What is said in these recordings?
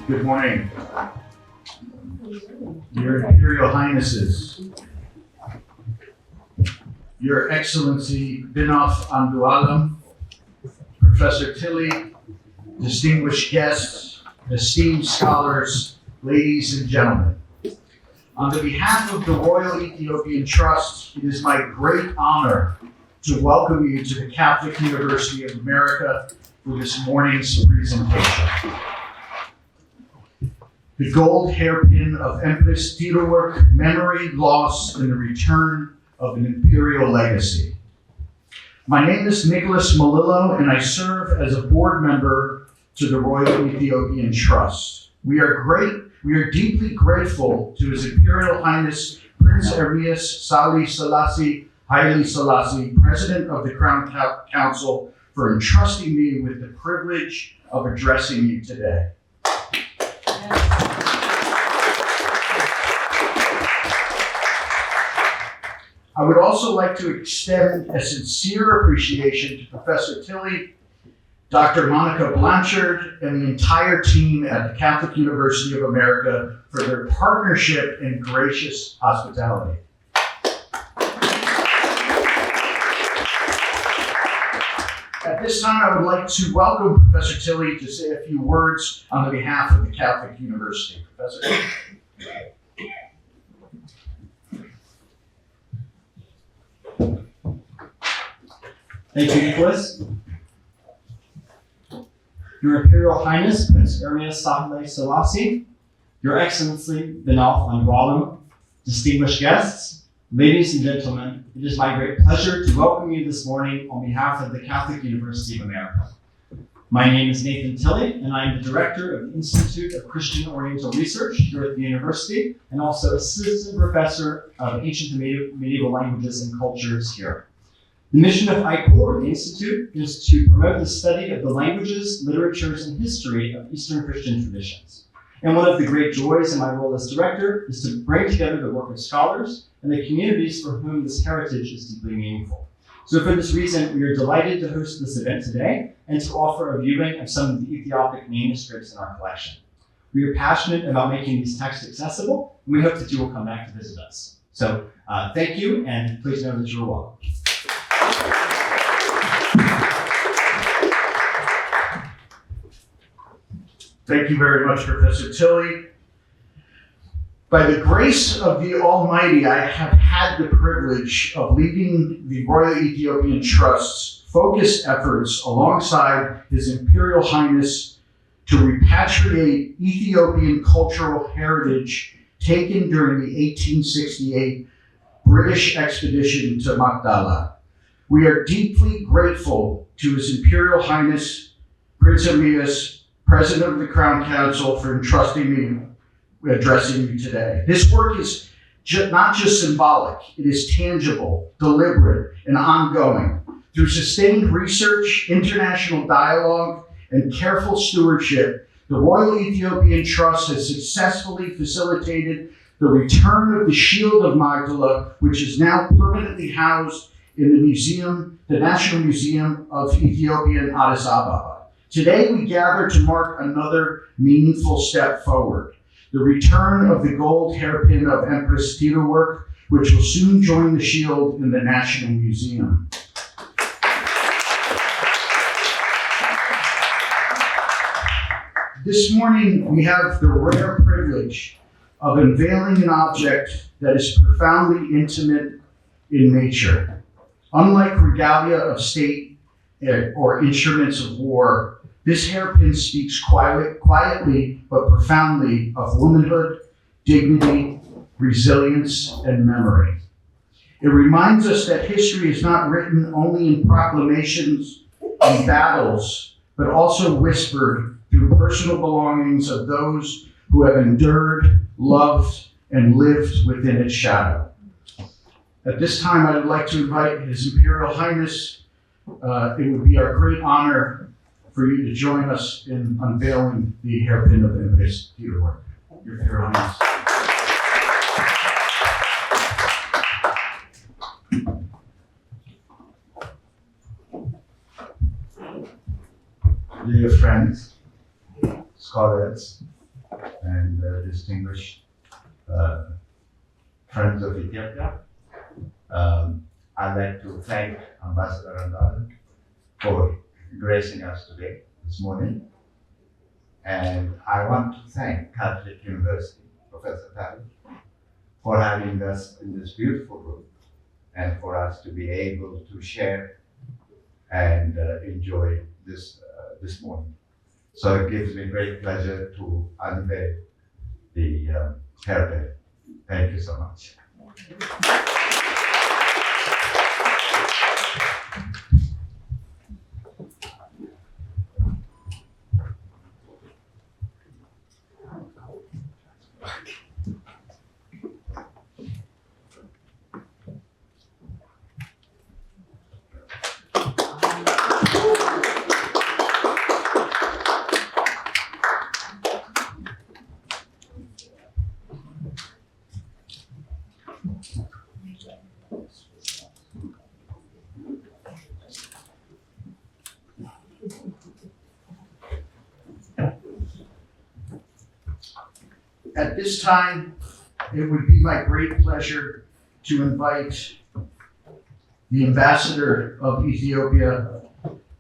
Good morning. Your Imperial Highnesses, Your Excellency Binof Andualam, Professor Tilly, distinguished guests, esteemed scholars, ladies and gentlemen. On the behalf of the Royal Ethiopian Trust, it is my great honor to welcome you to the Catholic University of America for this morning's presentation. The gold hairpin of Empress Tiruwork, memory, loss, and the return of an imperial legacy. My name is Nicholas Malillo, and I serve as a board member to the Royal Ethiopian Trust. We are deeply grateful to His Imperial Highness Prince Ermias Sahle-Selassie, Haile-Selassie, President of the Crown Council, for entrusting me with the privilege of addressing you today. I would also like to extend a sincere appreciation to Professor Tilly, Dr. Monica Blanchard, and the entire team at the Catholic University of America for their partnership and gracious hospitality. At this time, I would like to welcome Professor Tilly to say a few words on the behalf of the Catholic University. Professor. Thank you, Nicholas. Your Imperial Highness, Prince Ermias Sahle-Selassie, Your Excellency Binof Andualam, distinguished guests, ladies and gentlemen, it is my great pleasure to welcome you this morning on behalf of the Catholic University of America. My name is Nathan Tilley, and I am the director of the Institute of Christian Oriental Research here at the university, and also assistant professor of ancient and medieval languages and cultures here. The mission of ICOR, the Institute, is to promote the study of the languages, literatures, and history of Eastern Christian traditions. And one of the great joys in my role as director is to bring together the work of scholars and the communities for whom this heritage is deeply meaningful. So for this reason, we are delighted to host this event today and to offer a viewing of some of the Ethiopic manuscripts in our collection. We are passionate about making these texts accessible, and we hope that you will come back to visit us. So thank you, and please know that you are welcome. Thank you very much, Professor Tilly. By the grace of the Almighty, I have had the privilege of leading the Royal Ethiopian Trust's focused efforts alongside His Imperial Highness to repatriate Ethiopian cultural heritage taken during the 1868 British expedition to Magdala. We are deeply grateful to His Imperial Highness Prince Ermias, President of the Crown Council, for entrusting me with addressing you today. This work is not just symbolic, it is tangible, deliberate, and ongoing. Through sustained research, international dialogue, and careful stewardship, the Royal Ethiopian Trust has successfully facilitated the return of the Shield of Magdala, which is now permanently housed in the National Museum of Ethiopia in Addis Ababa. Today, we gather to mark another meaningful step forward, the return of the gold hairpin of Empress Tiruwork, which will soon join the shield in the National Museum. This morning, we have the rare privilege of unveiling an object that is profoundly intimate in nature. Unlike regalia of state or instruments of war, this hairpin speaks quietly but profoundly of womanhood, dignity, resilience, and memory. It reminds us that history is not written only in proclamations and battles, but also whispered through personal belongings of those who have endured, loved, and lived within its shadow. At this time, I would like to invite His Imperial Highness. It would be our great honor for you to join us in unveiling the hairpin of Empress Tiruwork. Your Imperial Highness. Dear friends, scholars, distinguished friends of Ethiopia. I'd like to thank Ambassador Andalen for gracing us today, this morning. And I want to thank Catholic University, Professor Tali, for having us in this beautiful room and for us to be able to share and enjoy this morning. So it gives me great pleasure to unveil the hairpin. Thank you so much. At this time, it would be my great pleasure to invite the Ambassador of Ethiopia,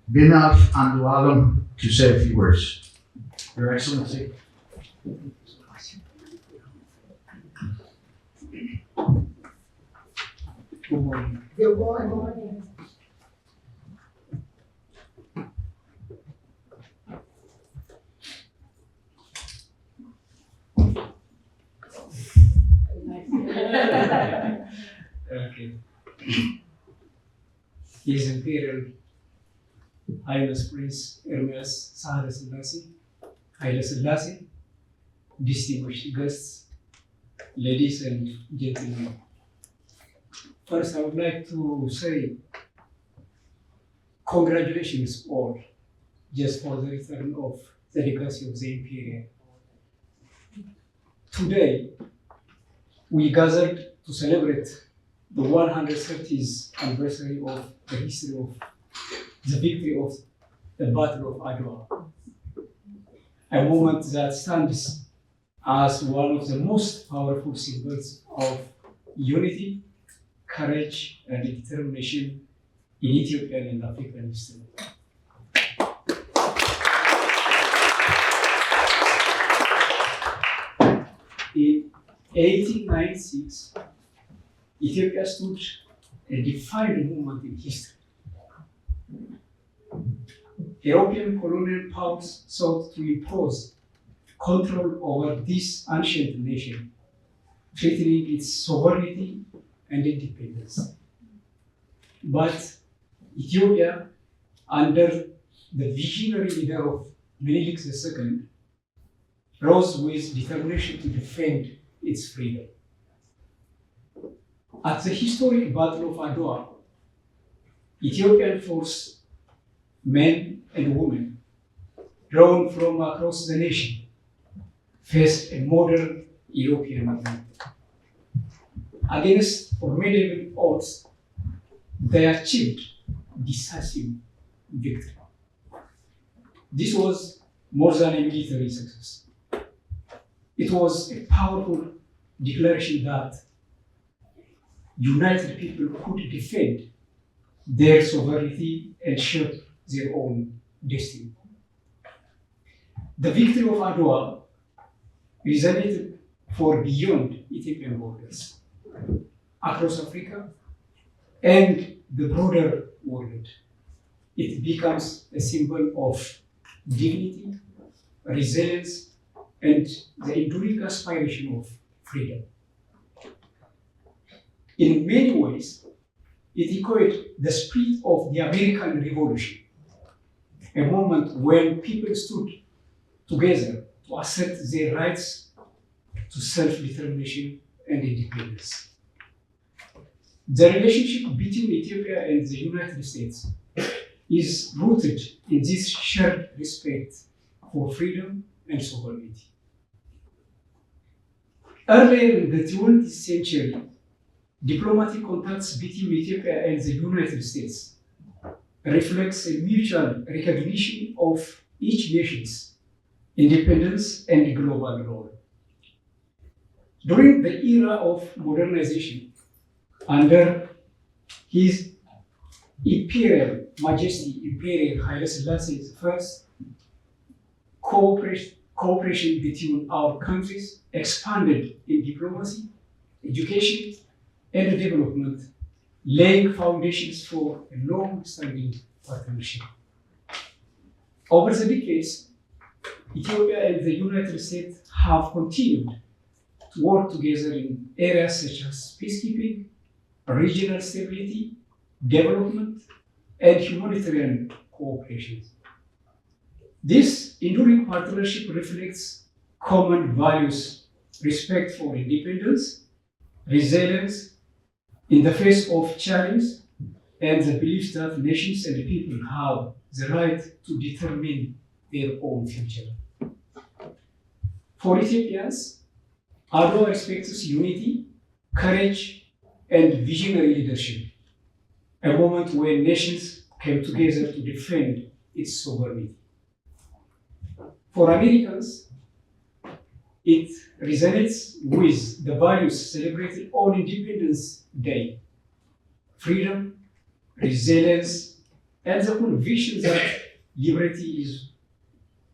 Binaf Andualam, to say a few words. Your Excellency. Good morning. Good morning. Okay. His Imperial Highness Prince Ermias Sahle-Selassie, Haile-Selassie, distinguished guests, ladies and gentlemen. First, I would like to say congratulations all, just for the return of the legacy of the Imperial. Today, we gathered to celebrate the 130th anniversary of the history of the victory of the Battle of Magdala, a moment that stands as one of the most powerful symbols of unity, courage, and determination in Ethiopian and African history. In 1896, Ethiopia stood a defining moment in history. European colonial powers sought to impose control over this ancient nation, threatening its sovereignty and independence. But Ethiopia, under the visionary leader of Menelik II, rose with determination to defend its freedom. At the historic Battle of Adwa, Ethiopian force, men and women, drawn from across the nation, faced a modern European army. Against formidable odds, they achieved decisive victory. This was more than a military success. It was a powerful declaration that united people could defend their sovereignty and shape their own destiny. The victory of Adwa resonated for beyond Ethiopian borders, across Africa and the broader world. It becomes a symbol of dignity, resilience, and the enduring aspiration of freedom. In many ways, it echoed the spirit of the American Revolution, a moment when people stood together to assert their rights to self-determination and independence. The relationship between Ethiopia and the United States is rooted in this shared respect for freedom and sovereignty. Earlier in the 20th century, diplomatic contacts between Ethiopia and the United States reflects a mutual recognition of each nation's independence and global role. During the era of modernization, under His Imperial Majesty Imperial Haile-Selassie first, cooperation between our countries expanded in diplomacy, education, and development, laying foundations for a long-standing partnership. Over the decades, Ethiopia and the United States have continued to work together in areas such as peacekeeping, regional stability, development, and humanitarian cooperation. This enduring partnership reflects common values, respect for independence, resilience in the face of challenge, and the belief that nations and people have the right to determine their own future. For Ethiopians, Adwa respects unity, courage, and visionary leadership, a moment when nations came together to defend its sovereignty. For Americans, it resonates with the values celebrated on Independence Day: freedom, resilience, and the conviction that liberty is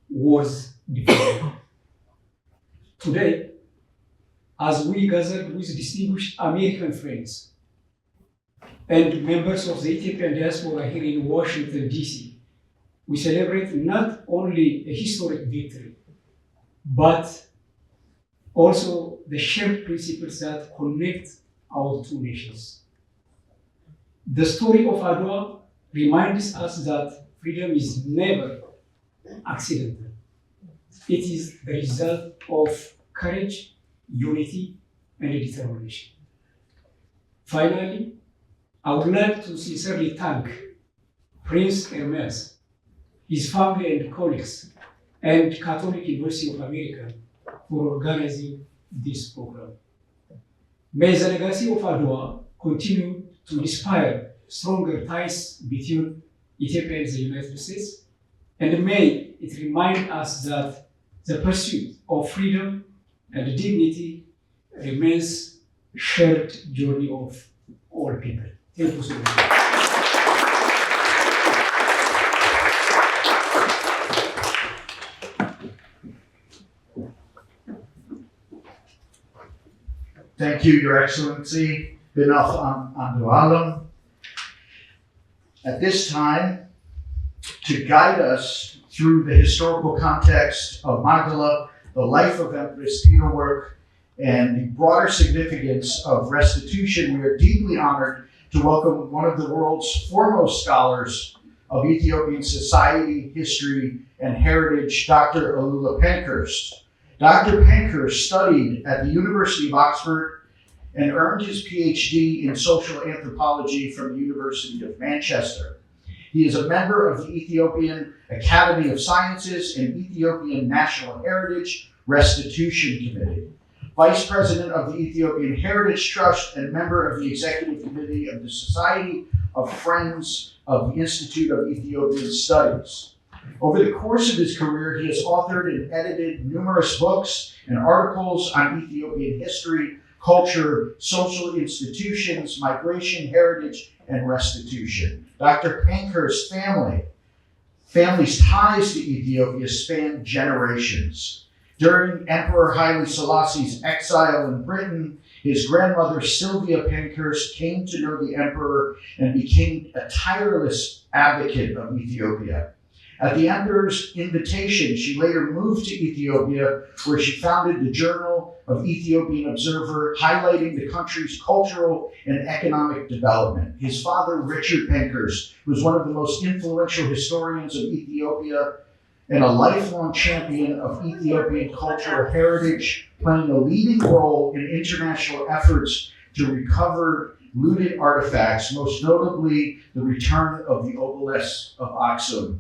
worth defending. Today, as we gather with distinguished American friends and members of the Ethiopian diaspora here in Washington, D.C., we celebrate not only a historic victory, but also the shared principles that connect our two nations. The story of Adwa reminds us that freedom is never accidental. It is the result of courage, unity, and determination. Finally, I would like to sincerely thank Prince Ermias, his family and colleagues, and Catholic University of America for organizing this program. May the legacy of Adwa continue to inspire stronger ties between Ethiopia and the United States, and may it remind us that the pursuit of freedom and dignity remains a shared journey of all people. Thank you so much. Thank you, Your Excellency, Binaf Andualam. At this time, to guide us through the historical context of Magdala, the life of Empress Tiruwork, and the broader significance of restitution, we are deeply honored to welcome one of the world's foremost scholars of Ethiopian society, history, and heritage, Dr. Alula Pankhurst. Dr. Pankhurst studied at the University of Oxford and earned his PhD in social anthropology from the University of Manchester. He is a member of the Ethiopian Academy of Sciences and Ethiopian National Heritage Restitution Committee, Vice President of the Ethiopian Heritage Trust, and member of the Executive Committee of the Society of Friends of the Institute of Ethiopian Studies. Over the course of his career, he has authored and edited numerous books and articles on Ethiopian history, culture, social institutions, migration, heritage, and restitution. Dr. Pankhurst's family's ties to Ethiopia span generations. During Emperor Haile-Selassie's exile in Britain, his grandmother Sylvia Pankhurst came to know the emperor and became a tireless advocate of Ethiopia. At the emperor's invitation, she later moved to Ethiopia, where she founded the Journal of Ethiopian Observer, highlighting the country's cultural and economic development. His father, Richard Pankhurst, was one of the most influential historians of Ethiopia and a lifelong champion of Ethiopian cultural heritage, playing a leading role in international efforts to recover looted artifacts, most notably the return of the obelisk of Aksum,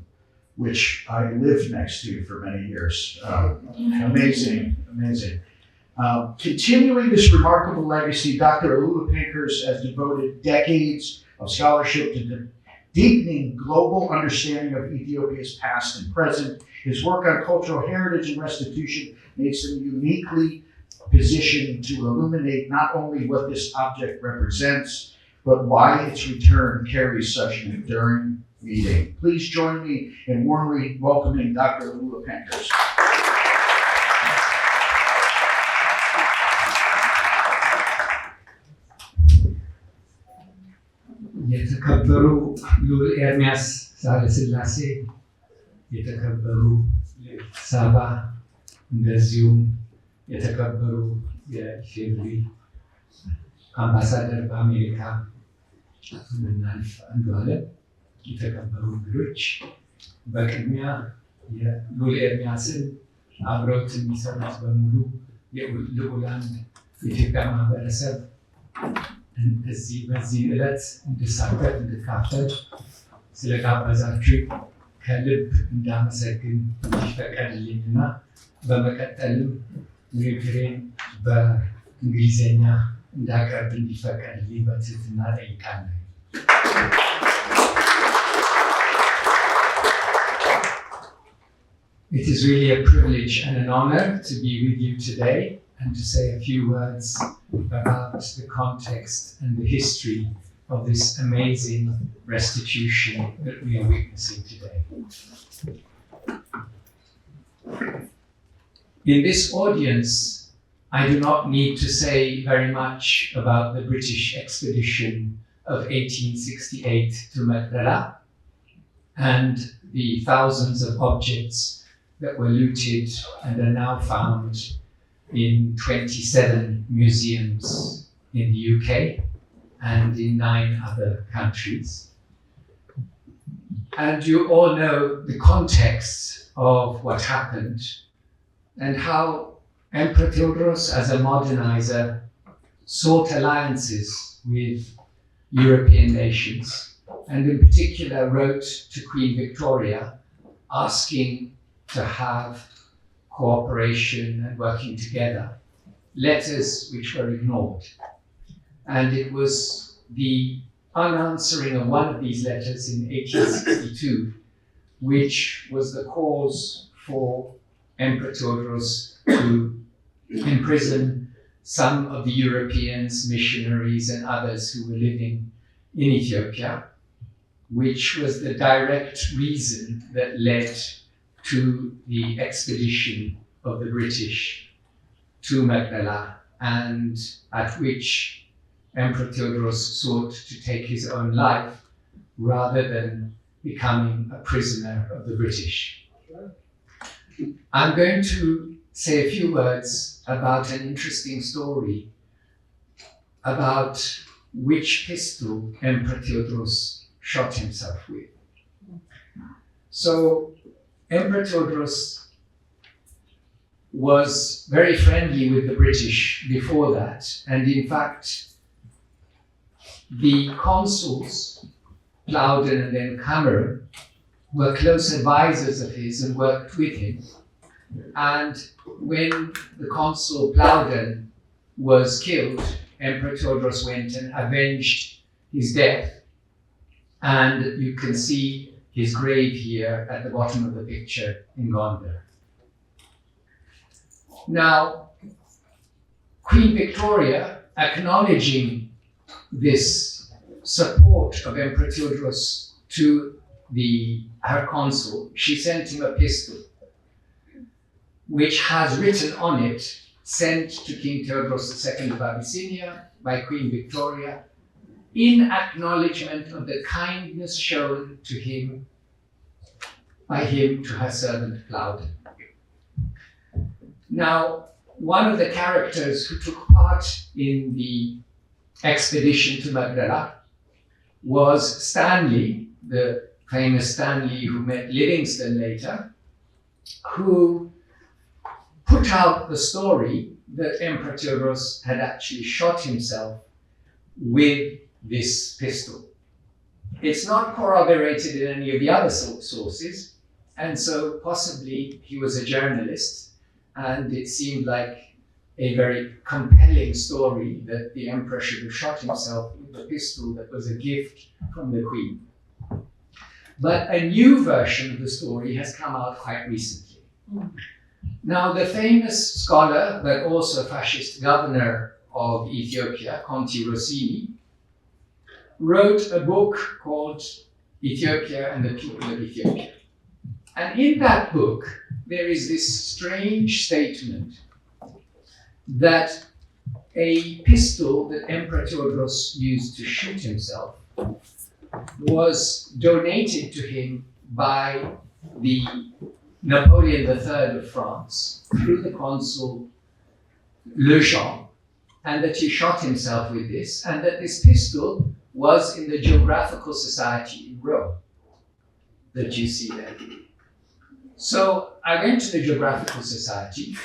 which I lived next to for many years. Amazing. Continuing this remarkable legacy, Dr. Alula Pankhurst has devoted decades of scholarship to deepening global understanding of Ethiopia's past and present. His work on cultural heritage and restitution makes him uniquely positioned to illuminate not only what this object represents, but why its return carries such an enduring meaning. Please join me in warmly welcoming Dr. Empress. የተከበሩ ልዑል ኤርሚያስ ሳህለ-ሥላሴ፣ የተከበሩ ሳባ፣ እንደዚሁም የተከበሩ የኢፌዴሪ አምባሳደር በአሜሪካ ምናልፍ አንዱዓለም፣ የተከበሩ እንግዶች፣ በቅድሚያ የልዑል ኤርሚያስን አብረውት የሚሰሩት በሙሉ ልዑላን የኢትዮጵያ ማህበረሰብ በዚህ ዕለት እንድሳተፍ እንድካፈል ስለጋበዛችሁ ከልብ እንዳመሰግን እንዲፈቀድልኝና በመቀጠልም ንግግሬን በእንግሊዝኛ እንዳቀርብ እንዲፈቀድልኝ በትህትና ጠይቃለሁ። It is really a privilege and an honor to be with you today and to say a few words about the context and the history of this amazing restitution that we are witnessing today. In this audience, I do not need to say very much about the British expedition of 1868 to Magdala and the thousands of objects that were looted and are now found in 27 museums in the UK and in 9 other countries. And you all know the context of what happened and how Emperor Theodorus, as a modernizer, sought alliances with European nations, and in particular wrote to Queen Victoria asking to have cooperation and working together, letters which were ignored. And it was the unanswering of one of these letters in 1862 which was the cause for Emperor Theodorus to imprison some of the Europeans, missionaries and others who were living in Ethiopia, which was the direct reason that led to the expedition of the British to Magdala, and at which Emperor Theodorus sought to take his own life rather than becoming a prisoner of the British. I'm going to say a few words about an interesting story about which pistol Emperor Theodorus shot himself with. So, Emperor Theodorus was very friendly with the British before that, and in fact, the consuls, Plowden and then Cameron, were close advisors of his and worked with him. And when the consul Plowden was killed, Emperor Theodorus went and avenged his death, and you can see his grave here at the bottom of the picture in Gondar. Now, Queen Victoria, acknowledging this support of Emperor Theodorus to her consul, she sent him a pistol which has written on it, sent to King Theodorus II of Abyssinia by Queen Victoria, in acknowledgement of the kindness shown to him by him to her servant Plowden. Now, one of the characters who took part in the expedition to Magdala was Stanley, the famous Stanley who met Livingstone later, who put out the story that Emperor Theodorus had actually shot himself with this pistol. It's not corroborated in any of the other sources, and so possibly he was a journalist, and it seemed like a very compelling story that the emperor should have shot himself with a pistol that was a gift from the Queen. But a new version of the story has come out quite recently. Now, the famous scholar, but also fascist governor of Ethiopia, Conti Rossini, wrote a book called Ethiopia and the People of Ethiopia. And in that book, there is this strange statement that a pistol that Emperor Theodros used to shoot himself was donated to him by the Napoleon III of France through the consul Lejean, and that he shot himself with this, and that this pistol was in the Geographical Society in Rome that you see there. So I went to the Geographical Society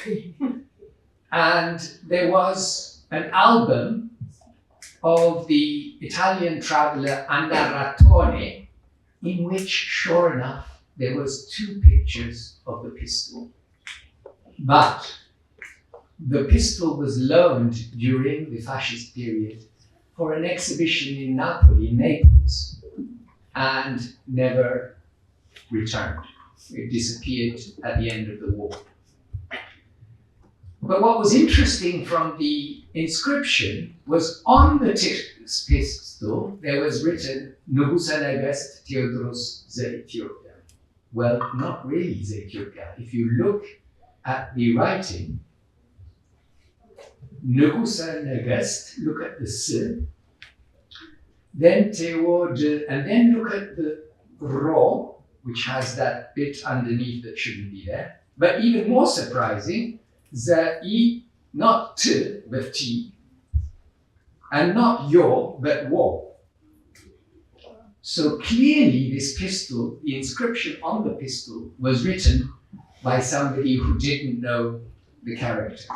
and there was an album of the Italian traveler Anna Rattone, in which, sure enough, there was 2 pictures of the pistol. But the pistol was loaned during the fascist period for an exhibition in Naples, and never returned. It disappeared at the end of the war. But what was interesting from the inscription was on the pistol, there was written, Nugusa Negest Theodros ze Ethiopia. Well, not really ze Ethiopia. If you look at the writing, Nugusa Negest, look at the S, then Theod, and then look at the Ro, which has that bit underneath that shouldn't be there. But even more surprising, the I, not T, but T, and not Yo, but Wo. So clearly this pistol, the inscription on the pistol was written by somebody who didn't know the characters.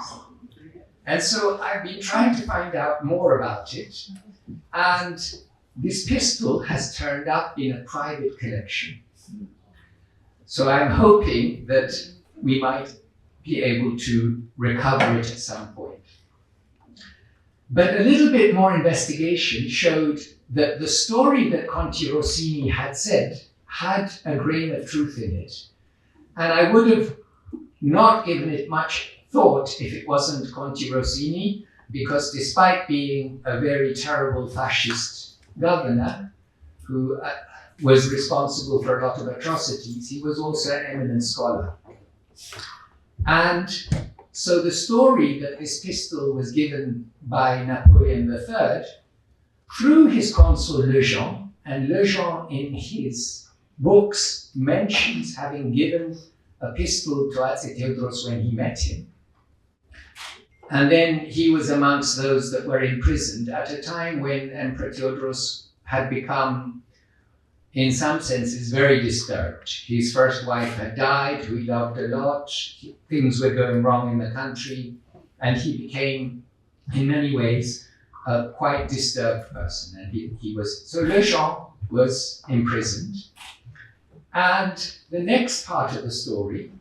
And so I've been trying to find out more about it, and this pistol has turned up in a private collection. So I'm hoping that we might be able to recover it at some point. But a little bit more investigation showed that the story that Conti Rossini had said had a grain of truth in it. And I would have not given it much thought if it wasn't Conti Rossini, because despite being a very terrible fascist governor who was responsible for a lot of atrocities, he was also an eminent scholar. And so the story that this pistol was given by Napoleon III through his consul Lejean, and Lejean in his books mentions having given a pistol to Atse Theodros when he met him. And then he was amongst those that were imprisoned at a time when Emperor Theodros had become, in some senses, very disturbed. His first wife had died, who he loved a lot. Things were going wrong in the country, and he became, in many ways, a quite disturbed person. And he was, so Lejean was imprisoned. And the next part of the story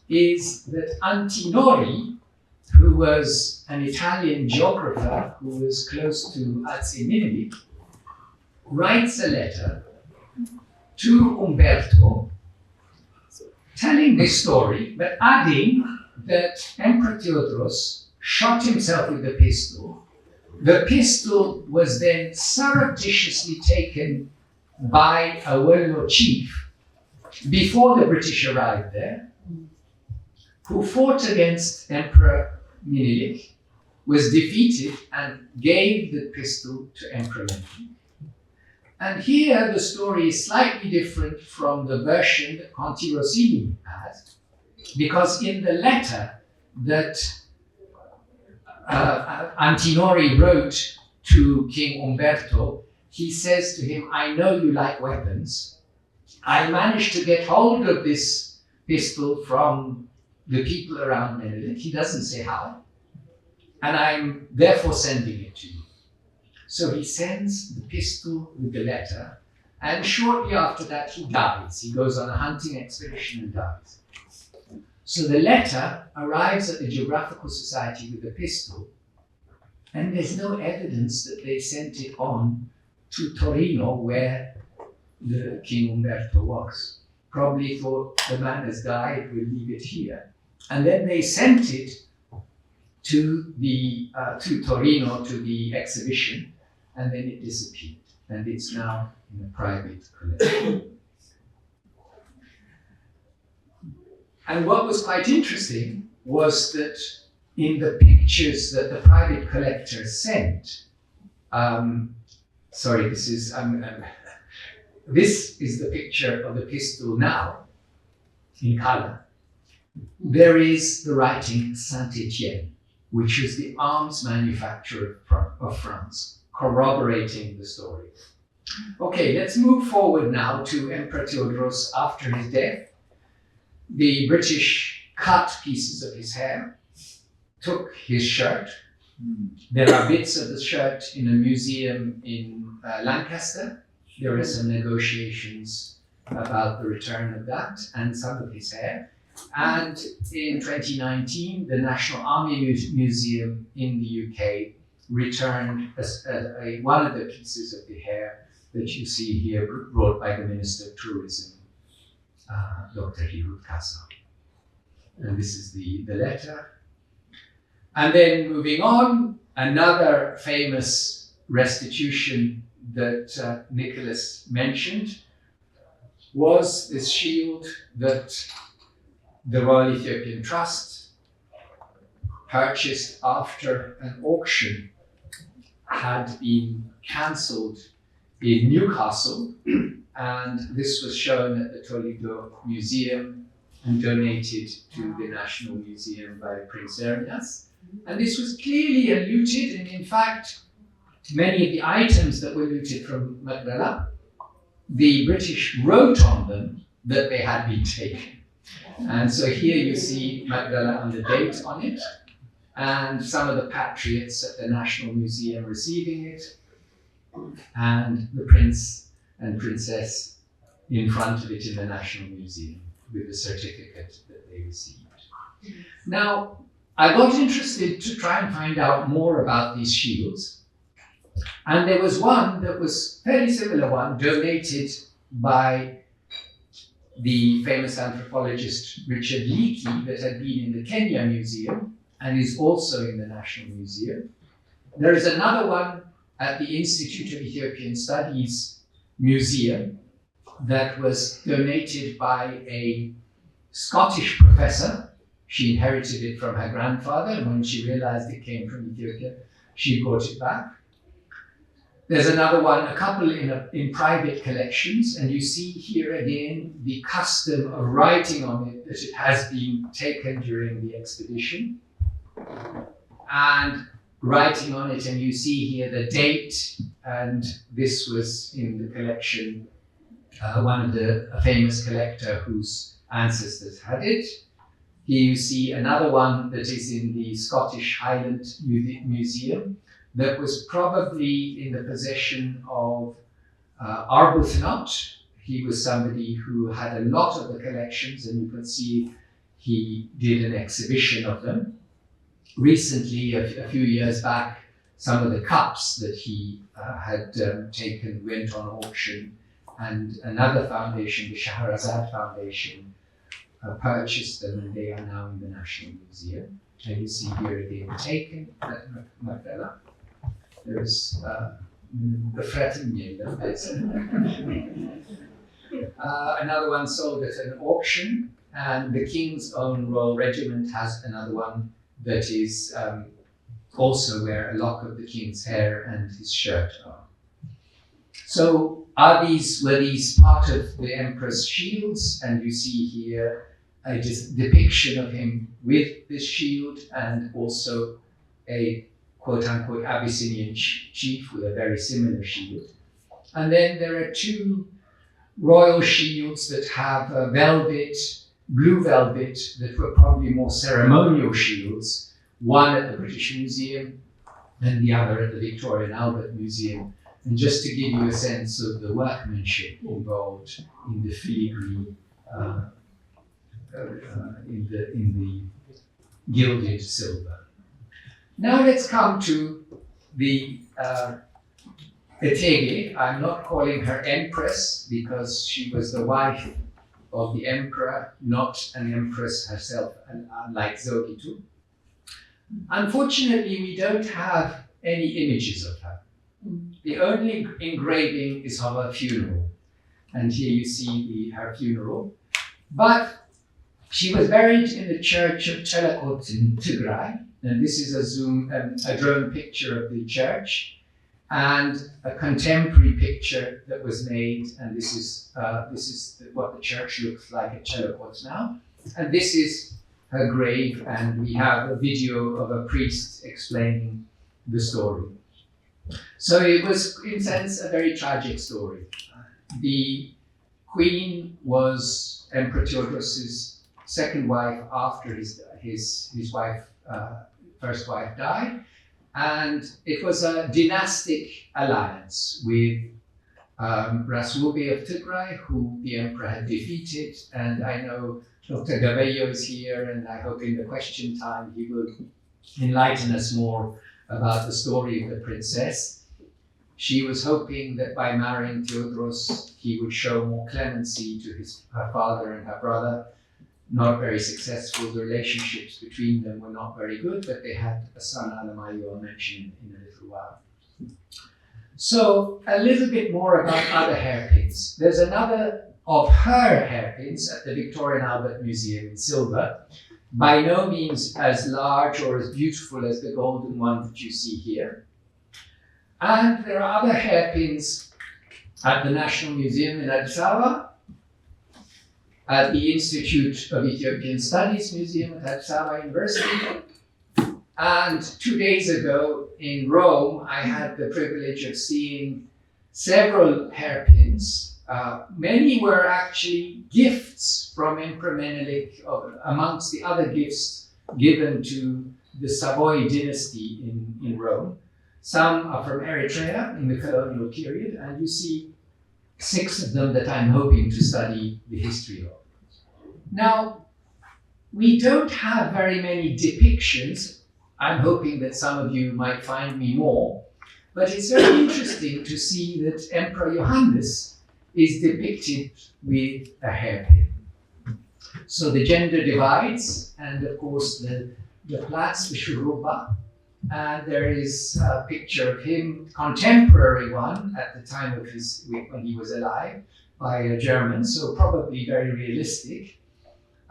is that Antinori, who was an Italian geographer who was close to Atse Menelik, writes a letter to Umberto telling this story, but adding that Emperor Theodros shot himself with the pistol. The pistol was then surreptitiously taken by a Wollo chief before the British arrived there, who fought against Emperor Menelik, was defeated, and gave the pistol to Emperor Menelik. And here the story is slightly different from the version that Conti Rossini has, because in the letter that Antinori wrote to King Umberto, he says to him, I know you like weapons. I managed to get hold of this pistol from the people around Menelik. He doesn't say how. And I'm therefore sending it to you. So he sends the pistol with the letter, and shortly after that he dies. He goes on a hunting expedition and dies. So the letter arrives at the Geographical Society with the pistol, and there's no evidence that they sent it on to Torino, where the King Umberto was. Probably thought, the man has died, we'll leave it here. And then they sent it to Torino to the exhibition, and then it disappeared. And it's now in a private collection. And what was quite interesting was that in the pictures that the private collector sent, this is the picture of the pistol now in color. There is the writing Saint-Étienne, which is the arms manufacturer of France, corroborating the story. Okay, let's move forward now to Emperor Theodorus after his death. The British cut pieces of his hair, took his shirt. There are bits of the shirt in a museum in Lancaster. There are some negotiations about the return of that and some of his hair. And in 2019, the National Army Museum in the UK returned one of the pieces of the hair that you see here, brought by the Minister of Tourism, Dr. Hirut Kassa. And this is the letter. And then moving on, another famous restitution that Nicholas mentioned was this shield that the Royal Ethiopian Trust purchased after an auction had been cancelled in Newcastle, and this was shown at the Toledo Museum and donated to the National Museum by Prince Ermias. And this was clearly a looted, and in fact, many of the items that were looted from Magdala, the British wrote on them that they had been taken. And so here you see Magdala and the date on it, and some of the patriots at the National Museum receiving it, and the prince and princess in front of it in the National Museum with the certificate that they received. Now, I got interested to try and find out more about these shields, and there was one that was a fairly similar one donated by the famous anthropologist Richard Leakey that had been in the Kenya Museum and is also in the National Museum. There is another one at the Institute of Ethiopian Studies Museum that was donated by a Scottish professor. She inherited it from her grandfather, and when she realized it came from Ethiopia, she brought it back. There's another one, a couple in private collections, and you see here again the custom of writing on it that it has been taken during the expedition, and writing on it, and you see here the date, and this was in the collection, a famous collector whose ancestors had it. Here you see another one that is in the Scottish Highland Museum that was probably in the possession of Arbuthnot. He was somebody who had a lot of the collections, and you can see he did an exhibition of them. Recently, a few years back, some of the cups that he had taken went on auction, and another foundation, the Shahrazad Foundation, purchased them, and they are now in the National Museum. And you see here again taken at Magdala. There's the Fraternella, another one sold at an auction, and the King's Own Royal Regiment has another one that is also where a lock of the King's hair and his shirt are. So were these part of the Emperor's shields? And you see here a depiction of him with this shield, and also a quote-unquote Abyssinian chief with a very similar shield. And then there are two royal shields that have blue velvet, that were probably more ceremonial shields, one at the British Museum and the other at the Victoria and Albert Museum. And just to give you a sense of the workmanship involved in the filigree, in the gilded silver. Now let's come to the Etege. I'm not calling her Empress because she was the wife of the emperor, not an empress herself, unlike Zogitu. Unfortunately, we don't have any images of her. The only engraving is of her funeral. And here you see her funeral. But she was buried in the church of Chelakot in Tigray. And this is a drone picture of the church and a contemporary picture that was made. And this is what the church looks like at Chelakot now. And this is her grave. And we have a video of a priest explaining the story. So it was, in a sense, a very tragic story. The queen was Emperor Theodorus's second wife after his first wife died, and it was a dynastic alliance with Ras Wube of Tigray, who the emperor had defeated. And I know Dr. Gabeyo is here, and I hope in the question time he will enlighten us more about the story of the princess. She was hoping that by marrying Theodorus, he would show more clemency to her father and her brother. Not very successful. The relationships between them were not very good, but they had a son, Alamayo, I'll mention in a little while. So a little bit more about other hairpins. There's another of her hairpins at the Victoria and Albert Museum in silver. By no means as large or as beautiful as the golden one that you see here. And there are other hairpins at the National Museum in Addis Ababa, at the Institute of Ethiopian Studies Museum at Addis Ababa University. And 2 days ago in Rome, I had the privilege of seeing several hairpins. Many were actually gifts from Emperor Menelik, amongst the other gifts given to the Savoy dynasty in Rome. Some are from Eritrea in the colonial period, and you see 6 of them that I'm hoping to study the history of. Now, we don't have very many depictions. I'm hoping that some of you might find me more, but it's very interesting to see that Emperor Highness is depicted with a hairpin. So the gender divides, and of course the Platz, the Shuruba, and there is a picture of him, contemporary one at the time of when he was alive, by a German, so probably very realistic.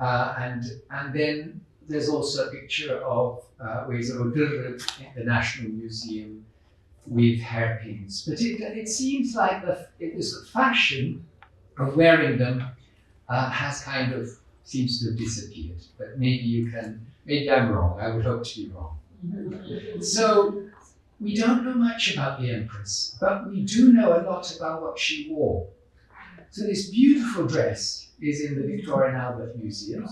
And then there's also a picture of Weser Dirr in the National Museum with hairpins. But it seems like the fashion of wearing them seems to have disappeared. But maybe I'm wrong. I would hope to be wrong. So we don't know much about the Empress, but we do know a lot about what she wore. So this beautiful dress is in the Victoria and Albert Museum,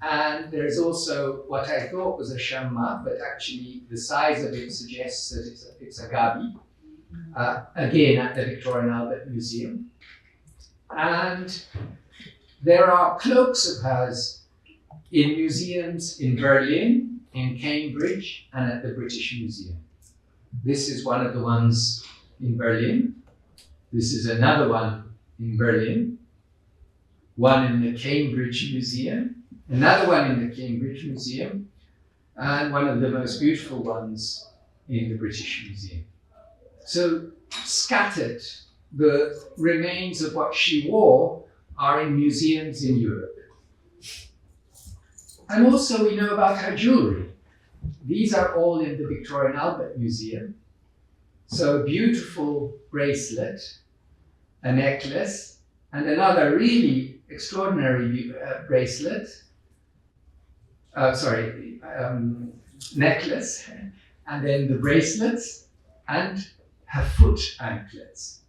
and there's also what I thought was a shamma, but actually the size of it suggests that it's a gabi, again at the Victoria and Albert Museum. And there are cloaks of hers in museums in Berlin, in Cambridge, and at the British Museum. This is one of the ones in Berlin. This is another one in Berlin. One in the Cambridge Museum, another one in the Cambridge Museum, and one of the most beautiful ones in the British Museum. So scattered, the remains of what she wore are in museums in Europe. And also we know about her jewelry. These are all in the Victoria and Albert Museum. So a beautiful bracelet, a necklace, and another really extraordinary bracelet, necklace, and then the bracelets and her foot anklets.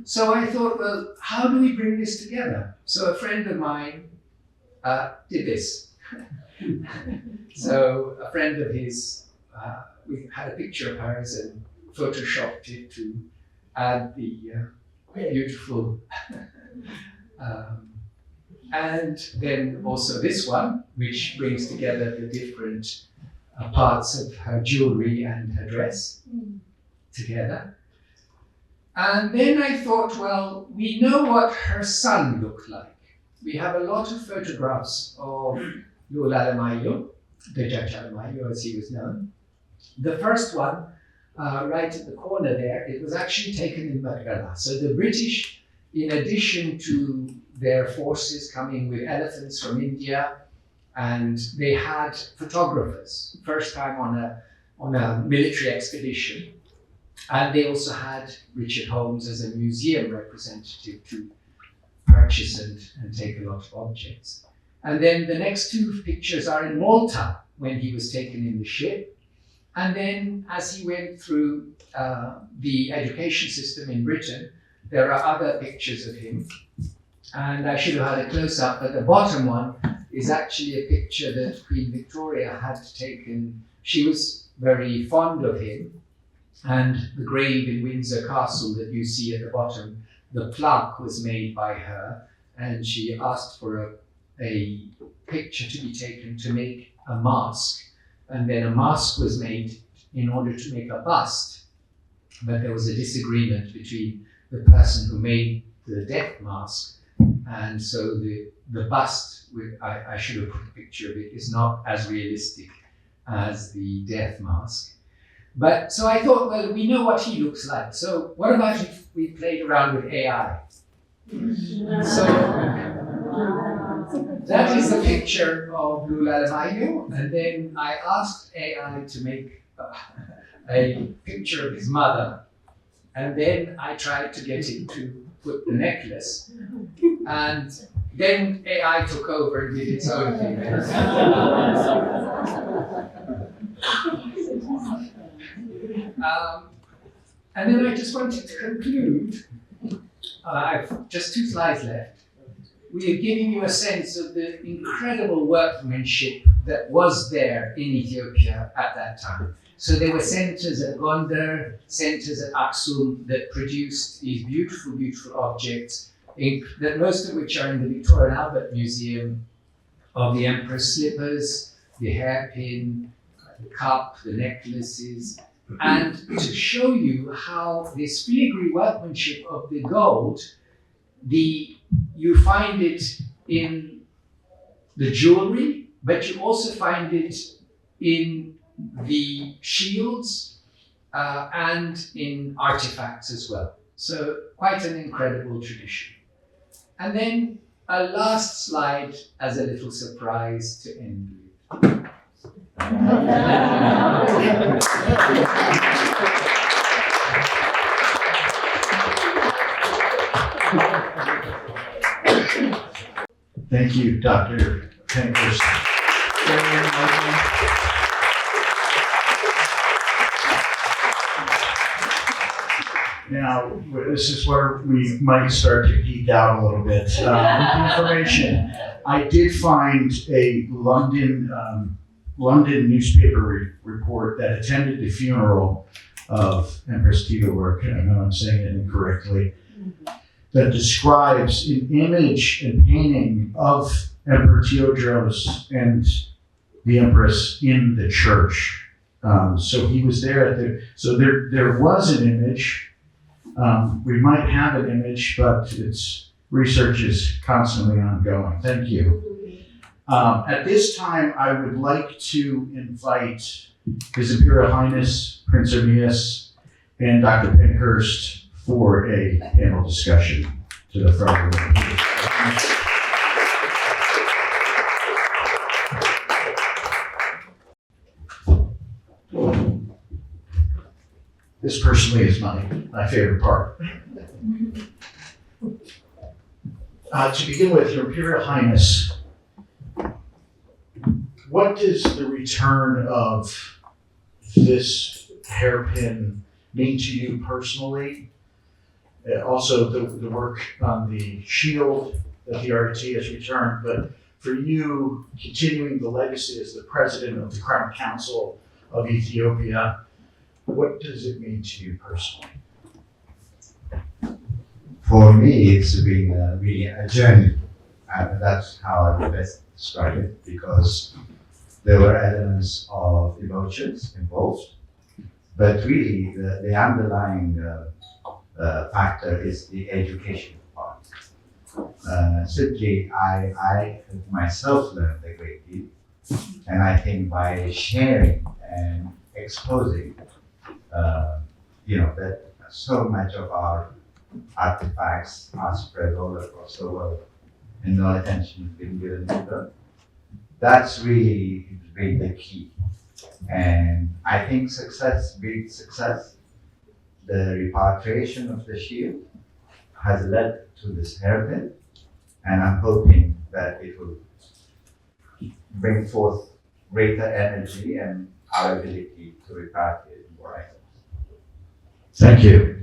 So I thought, well, how do we bring this together? So a friend of mine did this. So a friend of his, we had a picture of hers and photoshopped it to add the beautiful, and then also this one, which brings together the different parts of her jewelry and her dress together. And then I thought, well, we know what her son looked like. We have a lot of photographs of Lul Alemayo, the Judge Alemayo as he was known. The first one, right at the corner there, it was actually taken in Magdala. So the British, in addition to their forces coming with elephants from India, and they had photographers, first time on a military expedition. And they also had Richard Holmes as a museum representative to purchase and take a lot of objects. And then the next two pictures are in Malta, when he was taken in the ship. And then as he went through the education system in Britain, there are other pictures of him. And I should have had a close-up, but the bottom one is actually a picture that Queen Victoria had taken. She was very fond of him. And the grave in Windsor Castle that you see at the bottom, the plaque was made by her, and she asked for a picture to be taken to make a mask. And then a mask was made in order to make a bust. But there was a disagreement between the person who made the death mask. And so the bust, I should have put a picture of it, is not as realistic as the death mask. But so I thought, well, we know what he looks like. So what about if we played around with AI? So that is a picture of Lul Alemayo. And then I asked AI to make a picture of his mother. And then I tried to get it to put the necklace. And then AI took over and did its own thing. And then I just wanted to conclude. I've just 2 slides left. We are giving you a sense of the incredible workmanship that was there in Ethiopia at that time. So there were centers at Gondar, centers at Aksum that produced these beautiful, beautiful objects, that most of which are in the Victoria and Albert Museum, of the Empress slippers, the hairpin, the cup, the necklaces, and to show you how this filigree workmanship of the gold, you find it in the jewelry, but you also find it in the shields and in artifacts as well. So quite an incredible tradition. And then a last slide as a little surprise to end with. Thank you, Dr. Pankhurst. Now, this is where we might start to geek out a little bit. With the information, I did find a London newspaper report that attended the funeral of Empress Tiruwork, I know I'm saying it incorrectly, that describes an image and painting of Emperor Theodros and the Empress in the church. So he was there. So there was an image. We might have an image, but its research is constantly ongoing. Thank you. At this time, I would like to invite His Imperial Highness, Prince Ermias, and Dr. Pankhurst for a panel discussion to the front of the room. This personally is my favorite part. To begin with, Your Imperial Highness, what does the return of this hairpin mean to you personally? Also, the work on the shield that the RET has returned, but for you, continuing the legacy as the president of the Crown Council of Ethiopia, what does it mean to you personally? For me, it's been really a journey, and that's how I would best describe it, because there were elements of emotions involved, but really the underlying factor is the education part. Simply, I myself learned a great deal, and I think by sharing and exposing, that so much of our artifacts are spread all across the world, and no attention has been given to them. That's really been the key. And I think success breeds success. The repatriation of the shield has led to this hairpin, and I'm hoping that it will bring forth greater energy and our ability to repatriate more items. Thank you.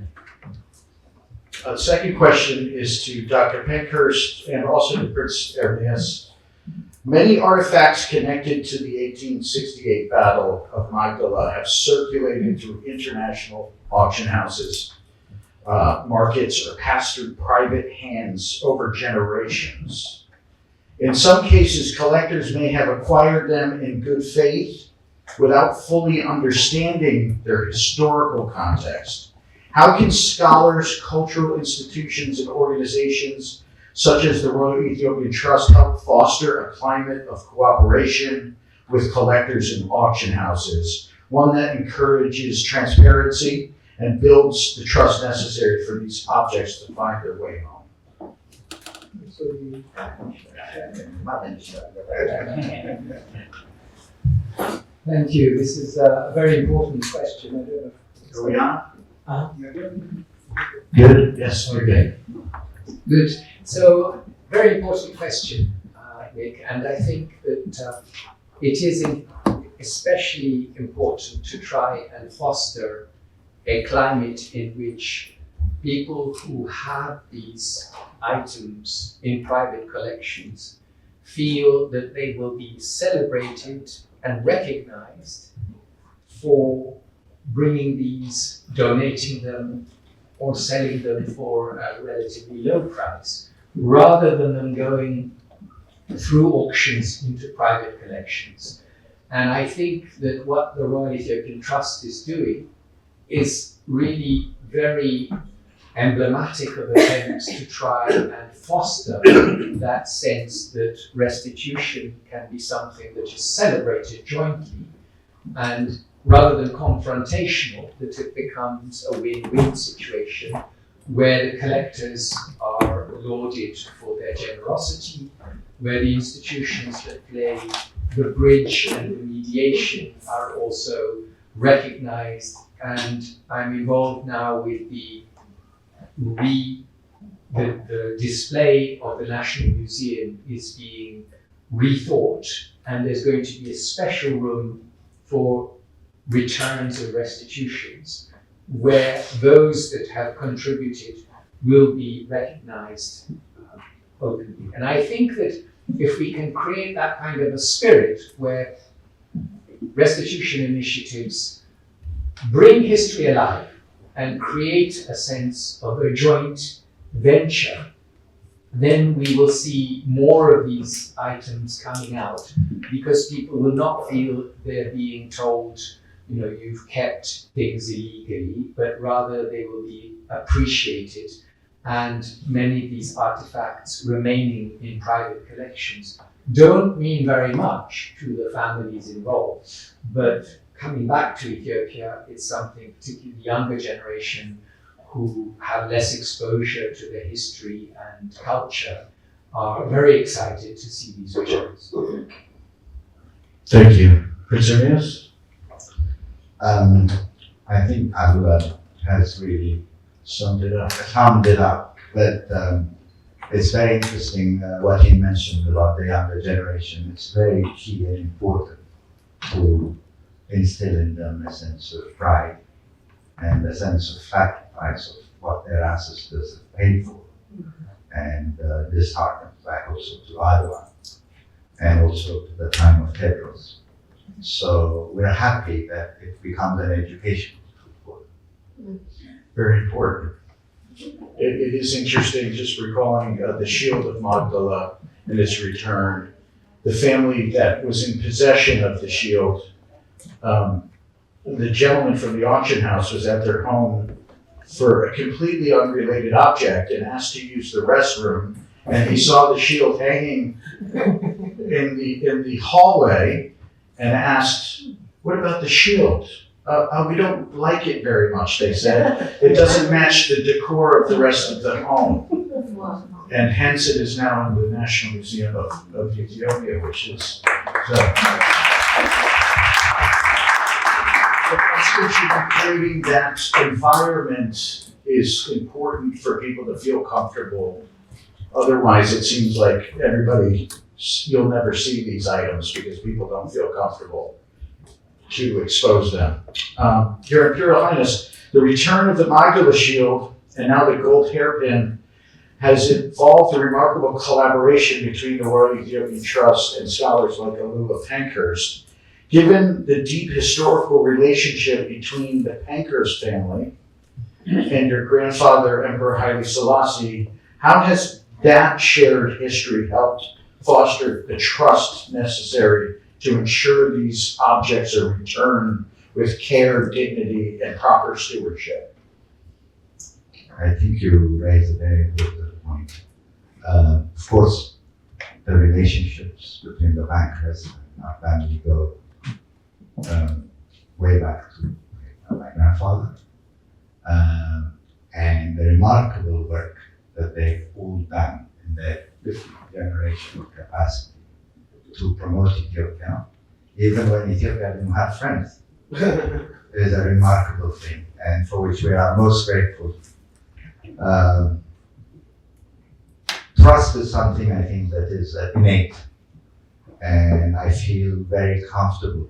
Second question is to Dr. Pankhurst and also to Prince Ermias. Many artifacts connected to the 1868 Battle of Magdala have circulated through international auction houses, markets, or passed through private hands over generations. In some cases, collectors may have acquired them in good faith without fully understanding their historical context. How can scholars, cultural institutions, and organizations such as the Royal Ethiopian Trust help foster a climate of cooperation with collectors and auction houses, one that encourages transparency and builds the trust necessary for these objects to find their way home? Thank you. This is a very important question. I don't know if Are we on? Good. Yes. Okay. Good. So, very important question, Nick, and I think that it is especially important to try and foster a climate in which people who have these items in private collections feel that they will be celebrated and recognized for bringing these, donating them, or selling them for a relatively low price, rather than them going through auctions into private collections. And I think that what the Royal Ethiopian Trust is doing is really very emblematic of attempts to try and foster that sense that restitution can be something that is celebrated jointly, and rather than confrontational, that it becomes a win-win situation where the collectors are lauded for their generosity, where the institutions that play the bridge and the mediation are also recognized. And I'm involved now with the display of the National Museum is being rethought, and there's going to be a special room for returns and restitutions where those that have contributed will be recognized openly. And I think that if we can create that kind of a spirit where restitution initiatives bring history alive and create a sense of a joint venture, then we will see more of these items coming out, because people will not feel they're being told, you've kept things illegally, but rather they will be appreciated. And many of these artifacts remaining in private collections don't mean very much to the families involved, but coming back to Ethiopia, it's something particularly the younger generation who have less exposure to their history and culture are very excited to see these returns. Thank you. Prince Ermias? I think Abdullah has really summed it up. But it's very interesting what he mentioned about the younger generation. It's very key and important to instill in them a sense of pride and a sense of sacrifice of what their ancestors have paid for. And this harkens back also to Adwa and also to the time of Tedros. So we're happy that it becomes an educational tool. Very important. It is interesting, just recalling the Shield of Magdala and its return. The family that was in possession of the shield, the gentleman from the auction house was at their home for a completely unrelated object and asked to use the restroom, and he saw the shield hanging in the hallway and asked, "What about the shield?" We don't like it very much, they said. It doesn't match the decor of the rest of the home. And hence it is now in the National Museum of Ethiopia, which is so. Creating that environment is important for people to feel comfortable. Otherwise, it seems like you'll never see these items because people don't feel comfortable to expose them. Your Imperial Highness, the return of the Magdala shield and now the gold hairpin has involved a remarkable collaboration between the Royal Ethiopian Trust and scholars like Alula Pankhurst. Given the deep historical relationship between the Pankhurst family and your grandfather, Emperor Haile-Selassie, how has that shared history helped foster the trust necessary to ensure these objects are returned with care, dignity, and proper stewardship? I think you raised a very important point. Of course, the relationships between the Pankhurst and our family go way back to my grandfather, and the remarkable work that they've all done in their different generational capacity to promote Ethiopia, even when Ethiopia didn't have friends, is a remarkable thing, and for which we are most grateful. Trust is something I think that is innate, and I feel very comfortable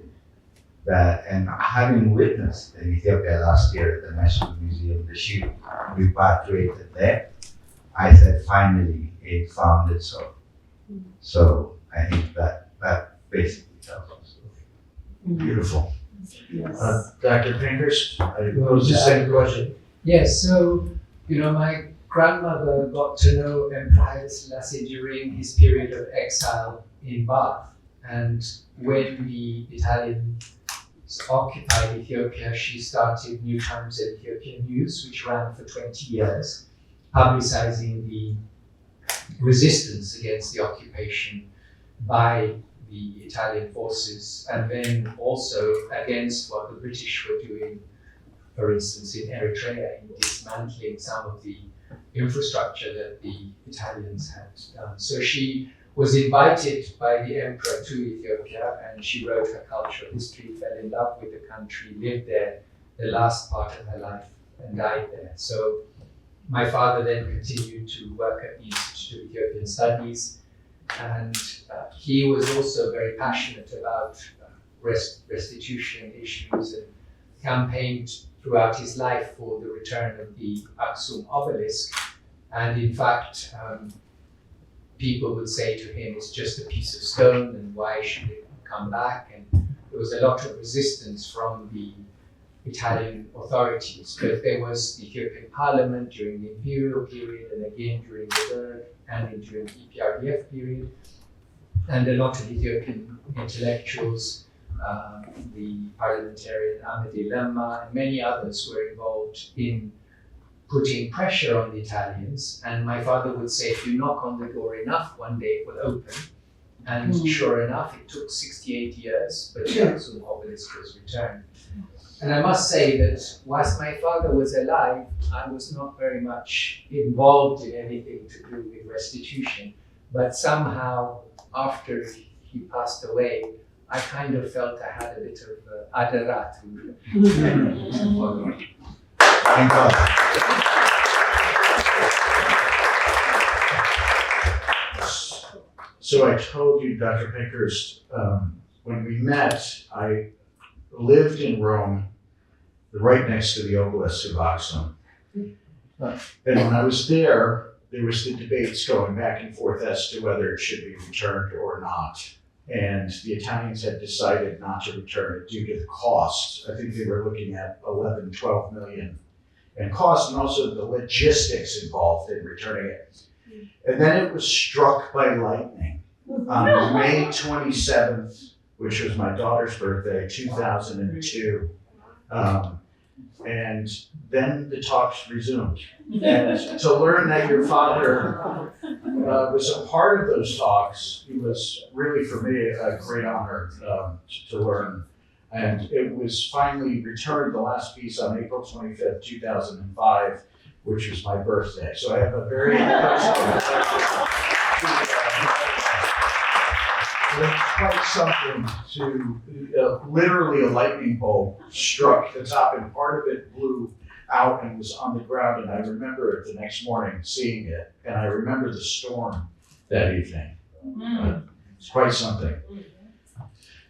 that, and having witnessed in Ethiopia last year at the National Museum, the shield repatriated there, I said finally it found its soul. So I think that basically tells us. Beautiful. Yes. Dr. Pankhurst, I pose the same question. Yes, so, my grandmother got to know Emperor Haile-Selassie during his period of exile in Bath. And when the Italians occupied Ethiopia, she started New Times and Ethiopian News, which ran for 20 years, publicizing the resistance against the occupation by the Italian forces, and then also against what the British were doing, for instance, in Eritrea, in dismantling some of the infrastructure that the Italians had done. So she was invited by the emperor to Ethiopia, and she wrote her cultural history, fell in love with the country, lived there the last part of her life, and died there. So my father then continued to work at the Institute of Ethiopian Studies, and he was also very passionate about restitution issues and campaigned throughout his life for the return of the Aksum obelisk. And in fact, people would say to him, it's just a piece of stone, and why should it come back? And there was a lot of resistance from the Italian authorities. But there was the Ethiopian parliament during the Imperial period, and again during the Derg, and during the EPRDF period. And a lot of Ethiopian intellectuals, the parliamentarian Ahmedi Lemma, and many others were involved in putting pressure on the Italians. And my father would say, if you knock on the door enough, one day it will open. And sure enough, it took 68 years, but the Aksum obelisk was returned. And I must say that whilst my father was alive, I was not very much involved in anything to do with restitution. But somehow, after he passed away, I kind of felt I had a bit of adara to follow. Thank God. So I told you, Dr. Pankhurst, when we met, I lived in Rome, right next to the obelisk of Aksum. And when I was there was the debates going back and forth as to whether it should be returned or not. And the Italians had decided not to return it due to the cost. I think they were looking at 11, 12 million in cost, and also the logistics involved in returning it. And then it was struck by lightning on May 27th, which was my daughter's birthday, 2002. And then the talks resumed. And to learn that your father was a part of those talks, it was really, for me, a great honor to learn. And it was finally returned, the last piece, on April 25th, 2005, which was my birthday. So I have a very personal it's quite something to, literally a lightning bolt struck the top and part of it blew out and was on the ground. And I remember it the next morning seeing it. And I remember the storm that evening. It's quite something.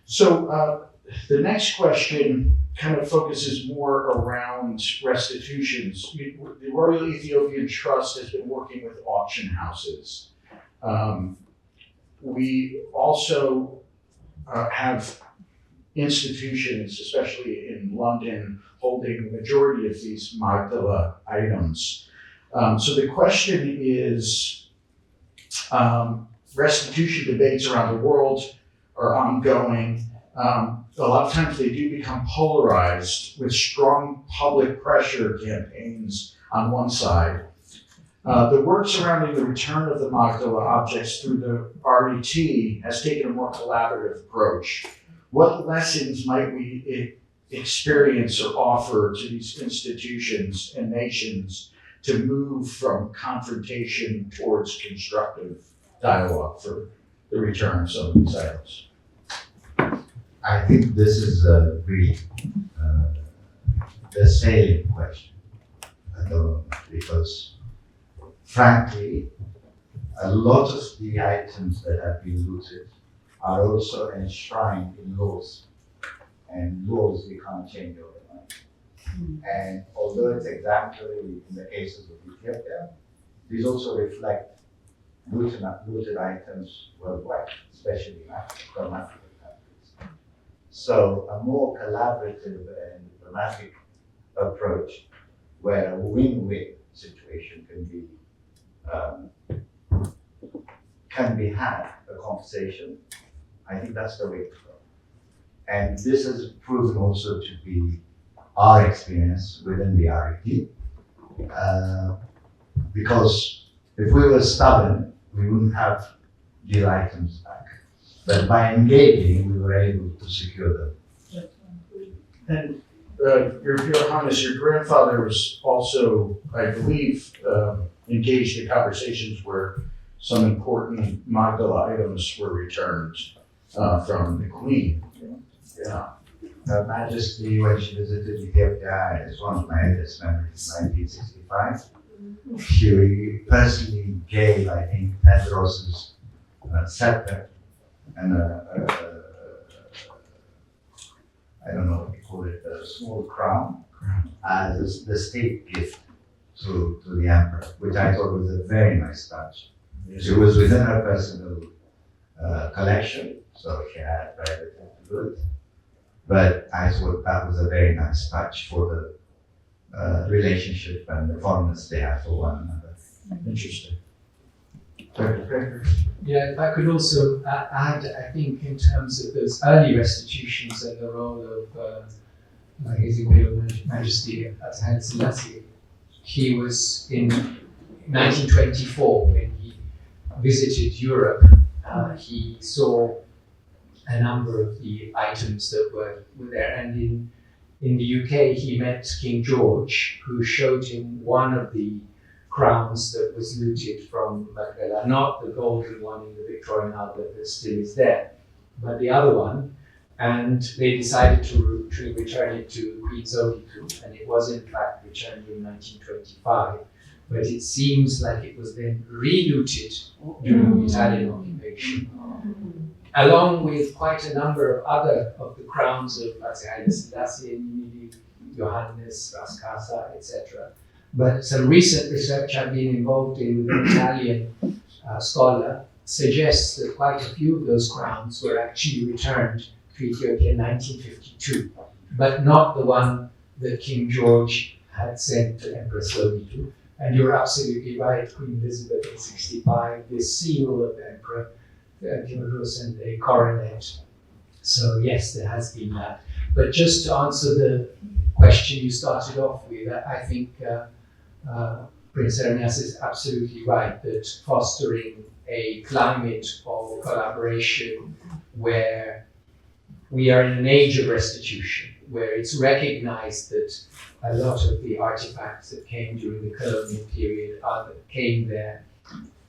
So the next question kind of focuses more around restitutions. The Royal Ethiopian Trust has been working with auction houses. We also have institutions, especially in London, holding the majority of these Magdala items. So the question is, restitution debates around the world are ongoing. A lot of times they do become polarized with strong public pressure campaigns on one side. The work surrounding the return of the Magdala objects through the RET has taken a more collaborative approach. What lessons might we experience or offer to these institutions and nations to move from confrontation towards constructive dialogue for the return of some of these items? I think this is a really the salient question at the moment, because frankly, a lot of the items that have been looted are also enshrined in laws, and laws we can't change overnight. And although it's exemplary in the cases of Ethiopia, these also reflect looted items worldwide, especially in Africa, from African countries. So a more collaborative and diplomatic approach, where a win-win situation can be had, a conversation, I think that's the way to go. And this has proven also to be our experience within the RET, because if we were stubborn, we wouldn't have these items back. But by engaging, we were able to secure them. And Your Highness, your grandfather was also, I believe, engaged in conversations where some important Magdala items were returned from the Queen. Yeah. Her Majesty, when she visited Ethiopia, is one of my earliest memories, 1965. She personally gave, I think, Tedros's scepter and I don't know what you call it, a small crown, as the state gift to the emperor, which I thought was a very nice touch. It was within her personal collection, so she had private to do it. But I thought that was a very nice touch for the relationship and the fondness they have for one another. Interesting. Yeah, if I could also add, I think in terms of those early restitutions and the role of His Imperial Majesty Haile-Selassie, he was in 1924 when he visited Europe. He saw a number of the items that were there, and in the UK he met King George, who showed him one of the crowns that was looted from Magdala, not the golden one in the Victorian Albert that still is there, but the other one, and they decided to return it to Queen Zoe-2, and it was in fact returned in 1925, but it seems like it was then re-looted during the Italian occupation, along with quite a number of other of the crowns of Haile-Selassie, Johannes, Raskasa, etc. But some recent research I've been involved in with an Italian scholar suggests that quite a few of those crowns were actually returned to Ethiopia in 1952, but not the one that King George had sent to Empress Tiruwork. And you're absolutely right, Queen Elizabeth in 65, the seal of the Emperor, and a coronet. So yes, there has been that. But just to answer the question you started off with, I think Prince Ermias is absolutely right that fostering a climate of collaboration where we are in an age of restitution, where it's recognized that a lot of the artifacts that came during the colonial period came there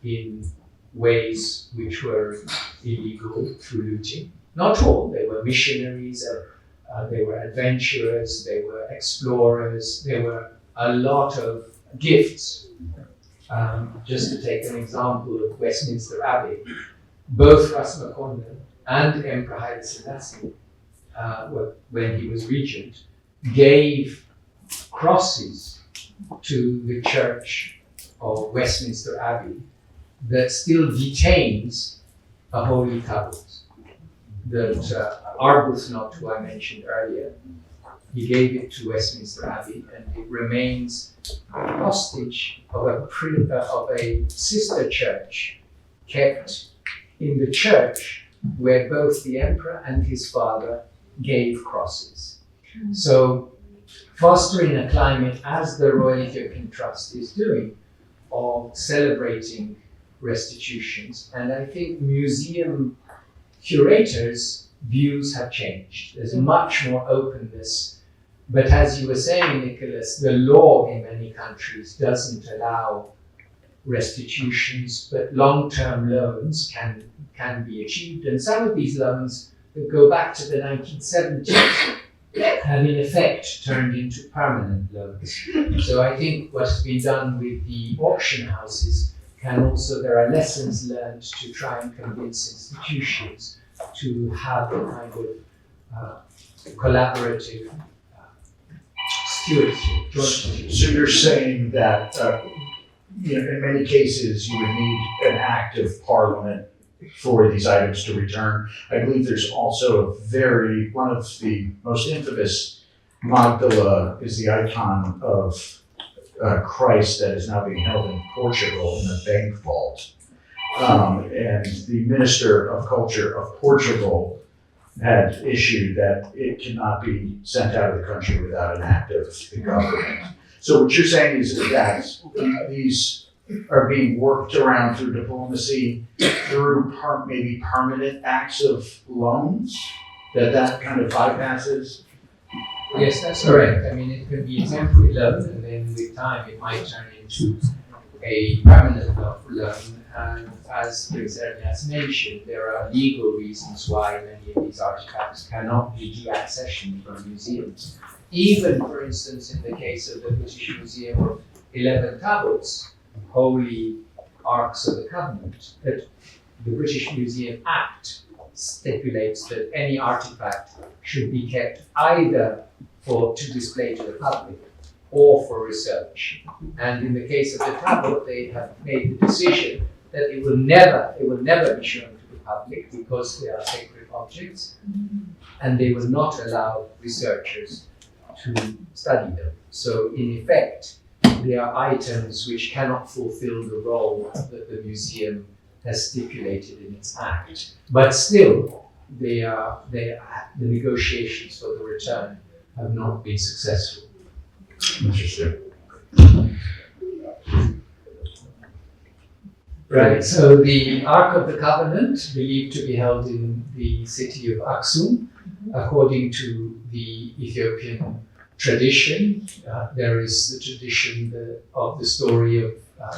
in ways which were illegal through looting. Not all, they were missionaries, they were adventurers, they were explorers, there were a lot of gifts. Just to take an example of Westminster Abbey, both Ras McConnell and Emperor Haile-Selassie, when he was regent, gave crosses to the Church of Westminster Abbey that still detains a holy tablet that Arbuthnot, who I mentioned earlier, he gave it to Westminster Abbey, and it remains hostage of a sister church kept in the church where both the emperor and his father gave crosses. So fostering a climate, as the Royal Ethiopian Trust is doing, of celebrating restitutions, and I think museum curators' views have changed. There's much more openness, but as you were saying, Nicholas, the law in many countries doesn't allow restitutions, but long-term loans can be achieved, and some of these loans that go back to the 1970s have in effect turned into permanent loans. So I think what's been done with the auction houses there are lessons learned to try and convince institutions to have a kind of collaborative stewardship, joint stewardship. So you're saying that in many cases you would need an act of parliament for these items to return. I believe there's also one of the most infamous Magdala is the icon of Christ that is now being held in Portugal in a bank vault. And the Minister of Culture of Portugal had issued that it cannot be sent out of the country without an act of the government. So what you're saying is that these are being worked around through diplomacy, through maybe permanent acts of loans, that kind of bypasses? Yes, that's correct. I mean, it can be a temporary loan, and then with time it might turn into a permanent loan. And as Prince Ermias mentioned, there are legal reasons why many of these artifacts cannot be deaccessioned from museums. Even, for instance, in the case of the British Museum of 11 tablets, holy arks of the covenant, that the British Museum Act stipulates that any artifact should be kept either to display to the public or for research. And in the case of the tablet, they have made the decision that it will never be shown to the public because they are sacred objects, and they will not allow researchers to study them. So in effect, they are items which cannot fulfill the role that the museum has stipulated in its act. But still, the negotiations for the return have not been successful. Interesting. Right, so the Ark of the Covenant, believed to be held in the city of Aksum, according to the Ethiopian tradition. There is the tradition of the story of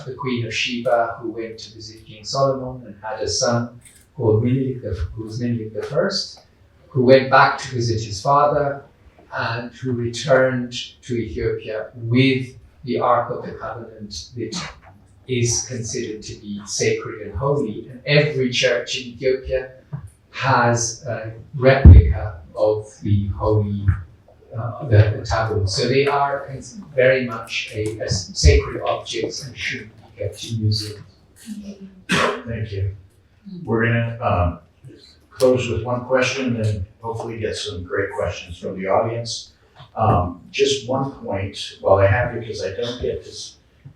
the Queen of Sheba, who went to visit King Solomon and had a son called Menelik, who was Menelik I, who went back to visit his father and who returned to Ethiopia with the Ark of the Covenant that is considered to be sacred and holy. And every church in Ethiopia has a replica of the holy the tablet. So they are very much a sacred objects and should be kept in museums. Thank you. We're gonna close with one question and hopefully get some great questions from the audience. Just one point, while I have you, because I don't get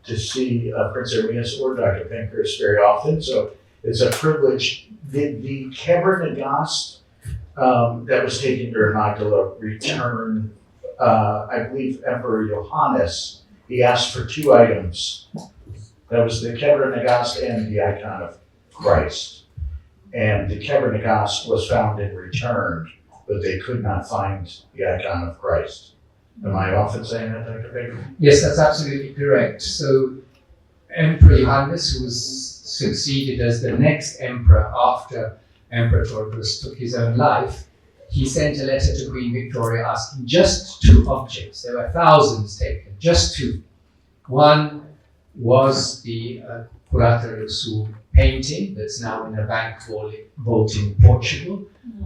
to see Prince Ermias or Dr. Pankhurst very often, so it's a privilege. Did the Keber Nagast that was taken during Magdala return I believe Emperor Highness, he asked for two items. That was the Kever Nagast and the icon of Christ. And the Kever Nagast was found and returned, but they could not find the icon of Christ. Am I off in saying that, Dr. Baker? Yes, that's absolutely correct. So Emperor Highness, who was succeeded as the next emperor after Emperor Tiruwork took his own life, he sent a letter to Queen Victoria asking just two objects. There were thousands taken, just two. One was the Curator painting that's now in a bank vault in Portugal.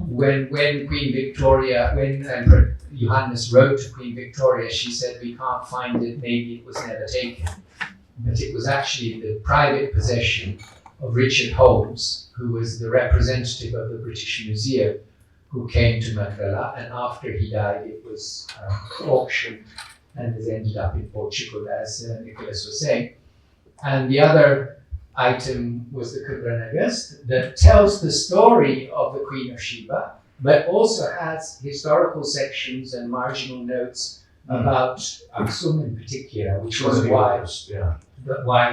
When Emperor Johannes wrote to Queen Victoria, she said, we can't find it, maybe it was never taken. But it was actually the private possession of Richard Holmes, who was the representative of the British Museum, who came to Magdala, and after he died, it was auctioned and has ended up in Portugal, as Nicholas was saying. And the other item was the Kubra Nagast that tells the story of the Queen of Sheba, but also has historical sections and marginal notes about Aksum in particular, which was why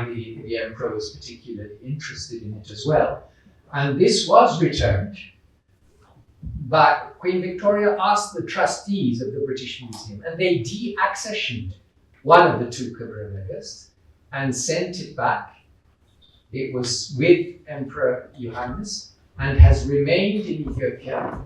the emperor was particularly interested in it as well. And this was returned, but Queen Victoria asked the trustees of the British Museum, and they deaccessioned one of the two Kubra Nagast and sent it back. It was with Emperor Johannes and has remained in Ethiopia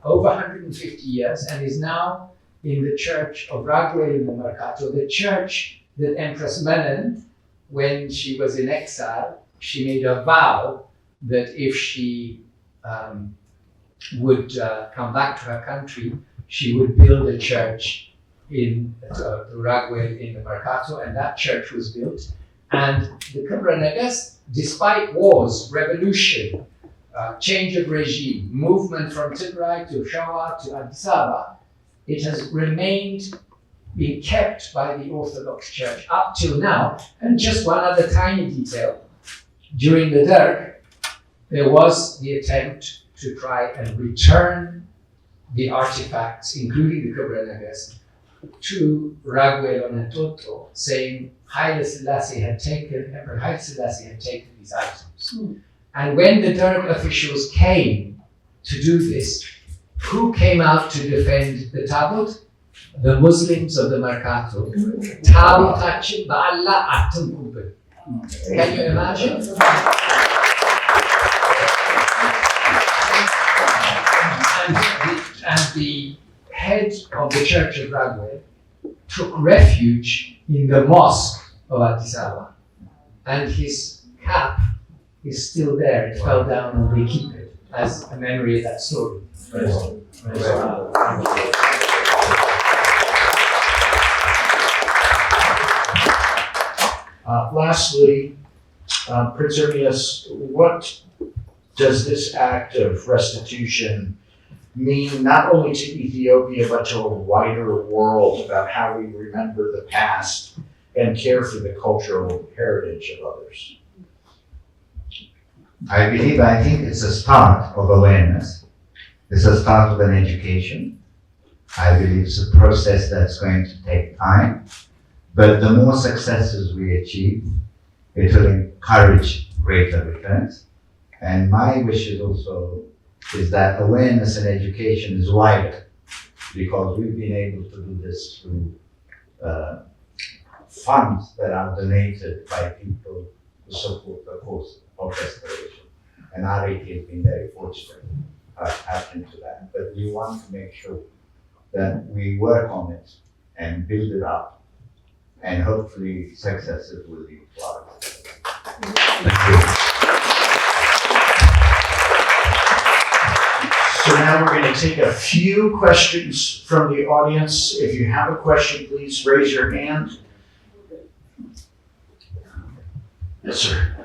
over 150 years and is now in the church of Raguel in the Mercato, the church that Empress Menen, when she was in exile, she made a vow that if she would come back to her country, she would build a church in Raguel in the Mercato, and that church was built. And the Kubra Nagast, despite wars, revolution, change of regime, movement from Tigray to Shawa to Addis Ababa, it has remained being kept by the Orthodox Church up till now. And just one other tiny detail, during the Derg, there was the attempt to try and return the artifacts, including the Kubra Nagast, to Raguel on Etoto, saying Haile-Selassie had taken, Emperor Haile-Selassie had taken these items. And when the Derg officials came to do this, who came out to defend the tablet? The Muslims of the Mercato. Tabutachin ba'Allah atum kubel. Can you imagine? And the head of the Church of Raguel took refuge in the mosque of Addis Ababa, and his cap is still there. It fell down and they keep it as a memory of that story. Lastly, Prince Ermias, what does this act of restitution mean not only to Ethiopia but to a wider world about how we remember the past and care for the cultural heritage of others? I think it's a start of awareness. It's a start of an education. I believe it's a process that's going to take time, but the more successes we achieve, it will encourage greater returns. And my wish is also is that awareness and education is wider, because we've been able to do this through funds that are donated by people who support the cause of restoration. And RET has been very fortunate tapped into that. But we want to make sure that we work on it and build it up, and hopefully successes will be applauded. Thank you. So now we're going to take a few questions from the audience. If you have a question, please raise your hand. Yes, sir.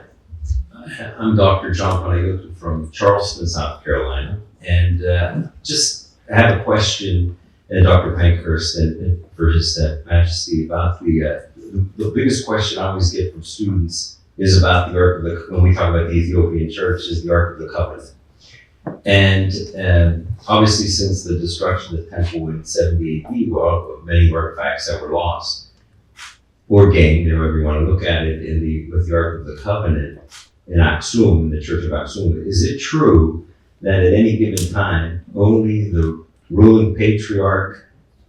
I'm Dr. John Panayotu from Charleston, South Carolina, and just have a question, Dr. Pankhurst and for His Majesty, about the biggest question I always get from students is about the Ark of the, when we talk about the Ethiopian Church, is the Ark of the Covenant. And obviously, since the destruction of the temple in 70 AD, well, many artifacts that were lost or gained, however you want to look at it, with the Ark of the Covenant in Aksum, in the Church of Aksum. Is it true that at any given time, only the ruling patriarch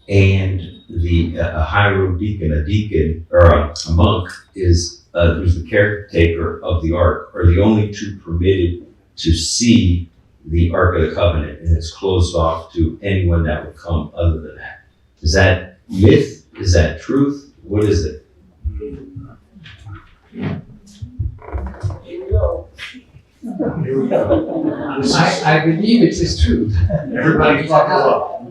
and a hierodeacon, a deacon, or a monk, who's the caretaker of the Ark, are the only two permitted to see the Ark of the Covenant, and it's closed off to anyone that would come other than that? Is that myth? Is that truth? What is it? Here we go. I believe it is true. Everybody buckle up.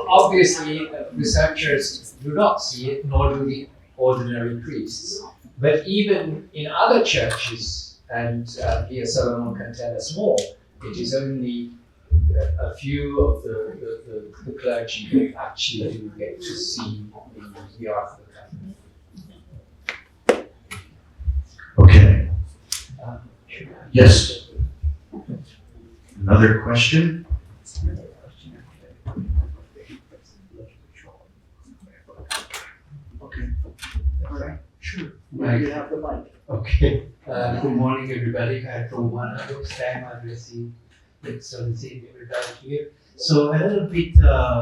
Obviously, researchers do not see it, nor do the ordinary priests. But even in other churches, and here Solomon can tell us more, it is only a few of the clergy who actually do get to see the Ark of the Covenant. Okay. Yes. Another question? Okay. All right. Sure. Right. You have the mic. Okay. Good morning, everybody. From one first time I've received excellency everybody here. So a little bit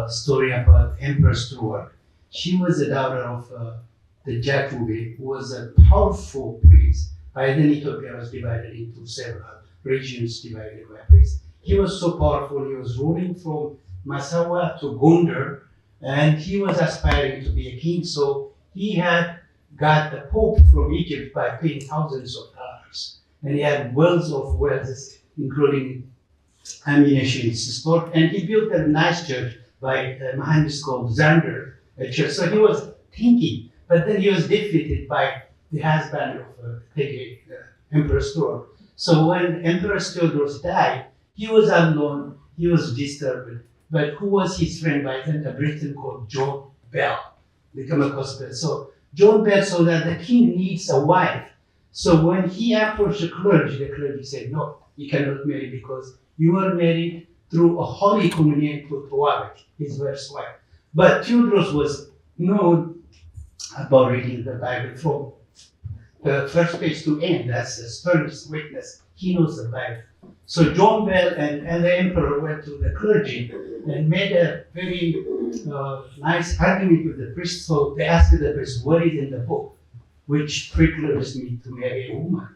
story about Empress Tiruwork. She was the daughter of the Jack Wube, who was a powerful priest. By then Ethiopia was divided into several regions divided by priests. He was so powerful, he was ruling from Massawa to Gondar, and he was aspiring to be a king, so he had got the Pope from Egypt by paying thousands of dollars. And he had wealth of wealth, including ammunition stored. And he built a nice church by a Highness called Zander, a church. So he was thinking, but then he was defeated by the husband of Empress Tiruwork. So when Empress Theodorus died, he was alone, he was disturbed. But who was his friend by then? A Briton called John Bell. They come across Bell. So John Bell saw that the king needs a wife. So when he approached the clergy said, no, you cannot marry because you were married through a holy communion to Wube, his first wife. But Theodorus was known about reading the Bible from the first page to end. That's the sternest witness. He knows the Bible. So John Bell and the emperor went to the clergy and made a very nice argument with the priest. So they asked the priest, what is in the book which precludes me to marry a woman?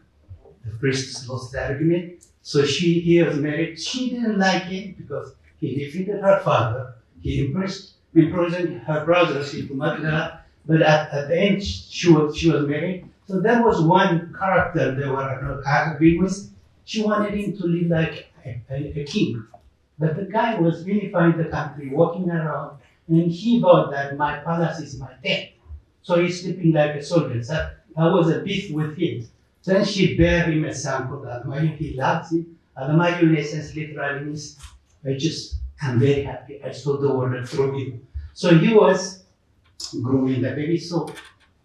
The priest lost the argument. So he was married. She didn't like him because he defeated her father. He imprisoned her brothers into Magdala. But at the end, she was married. So there was one character they were not agreeing with. She wanted him to live like a king. But the guy was unifying the country, walking around, and he thought that my palace is my tent. So he's sleeping like a soldier. So that was a beef with him. Then she bare him a son called Almayu. He loves him. Almayu, in essence, literally means, I'm very happy. I saw the world through him. So he was growing the baby. So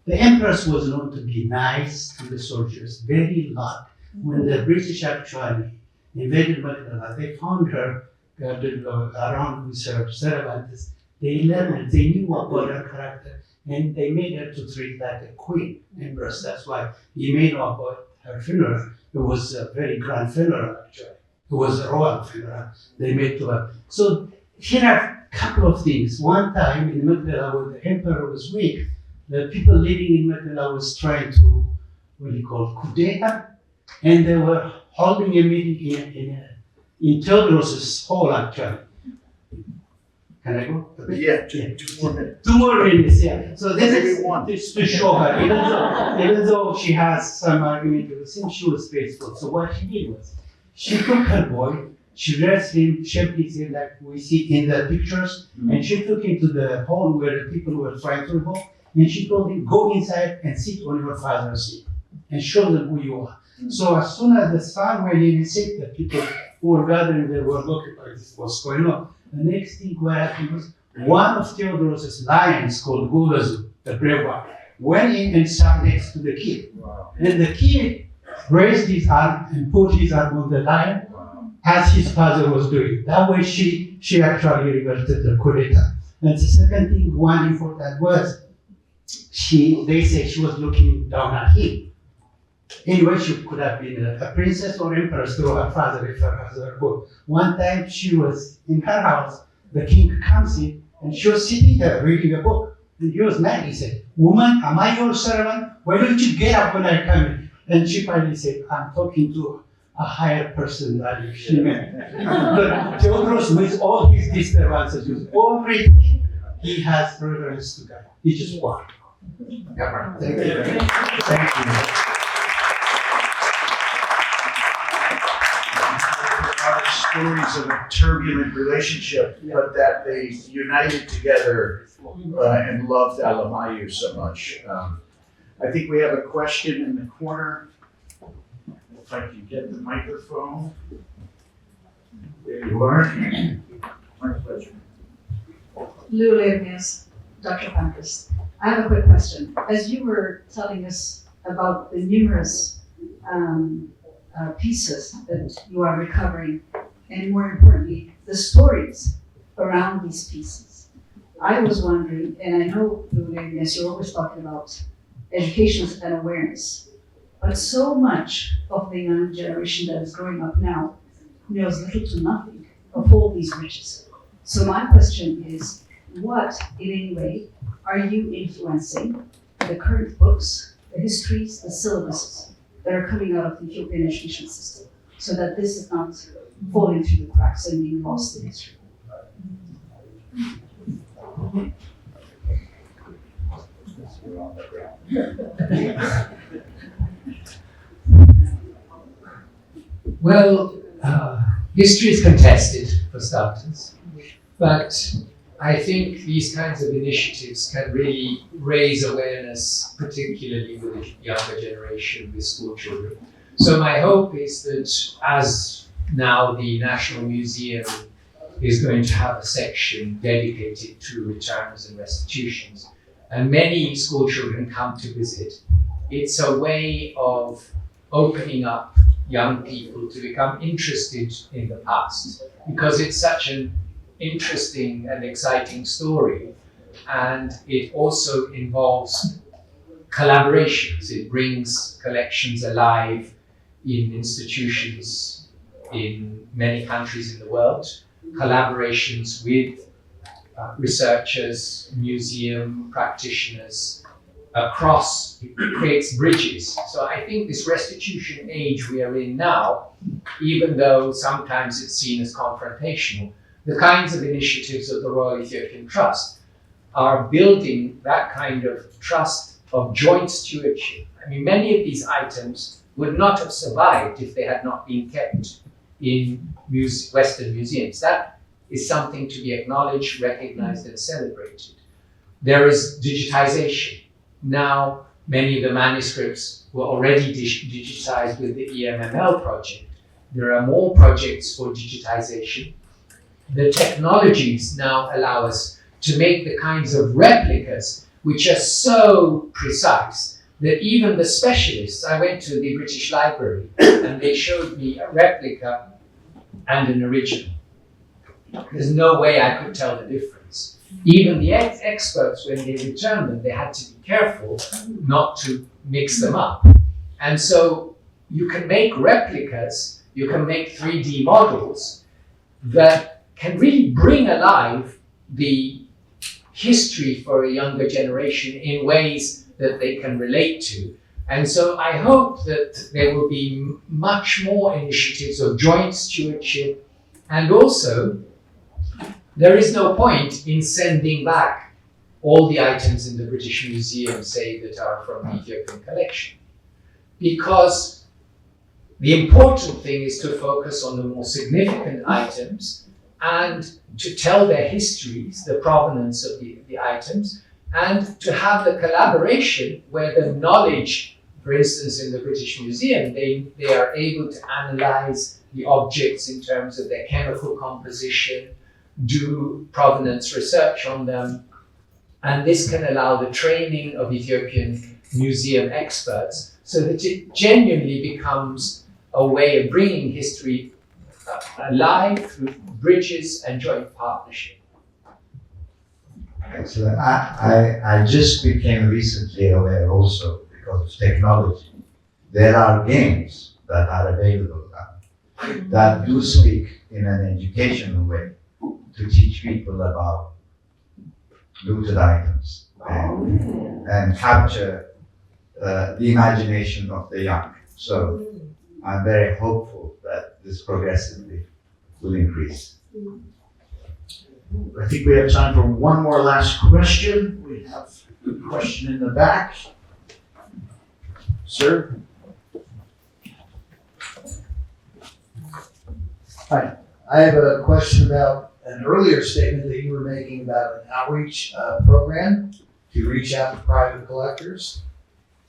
the empress was known to be nice to the soldiers, very loved. When the British actually invaded Magdala, they found her around with her servants. They learned, they knew about her character, and they made her to treat like a queen, empress. That's why you may know about her funeral. It was a very grand funeral, actually. It was a royal funeral they made to her. So here are a couple of things. One time in Magdala, when the emperor was weak, the people living in Magdala was trying to, coup d'etat, and they were holding a meeting in Theodorus' hall, actually. Can I go? Yeah, 2 more minutes. 2 more minutes, yeah. So this Maybe one. is to show her, even though she has some argument with him, she was faithful. So what she did was, she took her boy, she dressed him, shaped his head like we see in the pictures, and she took him to the hall where the people were trying to revolt, and she told him, go inside and sit on your father's seat, and show them who you are. So as soon as the sun went in and set, the people who were gathering there were looking like what's going on. The next thing what happened was one of Theodorus' lions called Gulazu, the brave one, went in and sat next to the kid. Wow. And the kid raised his arm and put his arm on the lion, as his father was doing. That way she actually reverted the coup d'etat. And the second thing, one important was, they say she was looking down at him. Anyway, she could have been a princess or empress through her father if her father both. One time she was in her house, the king comes in, and she was sitting there reading a book. And he was mad. He said, "Woman, am I your servant? Why don't you get up when I come in?" And she finally said, "I'm talking to a higher person than she meant." But Theodorus, with all his disturbances, with everything, he has reverence to God. He just walked. Thank you. Thank you. Are stories of a turbulent relationship, but that they united together and loved Alamayu so much. I think we have a question in the corner. If I can get the microphone. There you are. My pleasure. Ermias, Dr. Pankhurst. I have a quick question. As you were telling us about the numerous pieces that you are recovering, and more importantly, the stories around these pieces, I was wondering, and I know, Ermias, you're always talking about education and awareness, but so much of the young generation that is growing up now knows little to nothing of all these riches. So my question is, what, in any way, are you influencing the current books, the histories, the syllabuses that are coming out of the Ethiopian education system, so that this is not falling through the cracks and being lost in history? Well, history is contested, for starters, but I think these kinds of initiatives can really raise awareness, particularly with the younger generation, with school children. So my hope is that as now the National Museum is going to have a section dedicated to returns and restitutions, and many school children come to visit, it's a way of opening up young people to become interested in the past, because it's such an interesting and exciting story, and it also involves collaborations. It brings collections alive in institutions in many countries in the world, collaborations with researchers, museum practitioners across. It creates bridges. So I think this restitution age we are in now, even though sometimes it's seen as confrontational, the kinds of initiatives of the Royal Ethiopian Trust are building that kind of trust of joint stewardship. I mean, many of these items would not have survived if they had not been kept in Western museums. That is something to be acknowledged, recognized, and celebrated. There is digitization. Now, many of the manuscripts were already digitized with the EMML project. There are more projects for digitization. The technologies now allow us to make the kinds of replicas which are so precise that even the specialists, I went to the British Library and they showed me a replica and an original. There's no way I could tell the difference. Even the experts, when they returned them, they had to be careful not to mix them up. And so you can make replicas, you can make 3D models that can really bring alive the history for a younger generation in ways that they can relate to. And so I hope that there will be much more initiatives of joint stewardship, and also there is no point in sending back all the items in the British Museum, say, that are from the Ethiopian collection. Because the important thing is to focus on the more significant items and to tell their histories, the provenance of the items, and to have the collaboration where the knowledge, for instance, in the British Museum, they are able to analyze the objects in terms of their chemical composition, do provenance research on them, and this can allow the training of Ethiopian museum experts so that it genuinely becomes a way of bringing history alive through bridges and joint partnership. Excellent. I just became recently aware also because of technology. There are games that are available now that do speak in an educational way to teach people about looted items and capture the imagination of the young. So I'm very hopeful that this progressively will increase. I think we have time for one more last question. We have a question in the back. Sir? Hi, I have a question about an earlier statement that you were making about an outreach program to reach out to private collectors.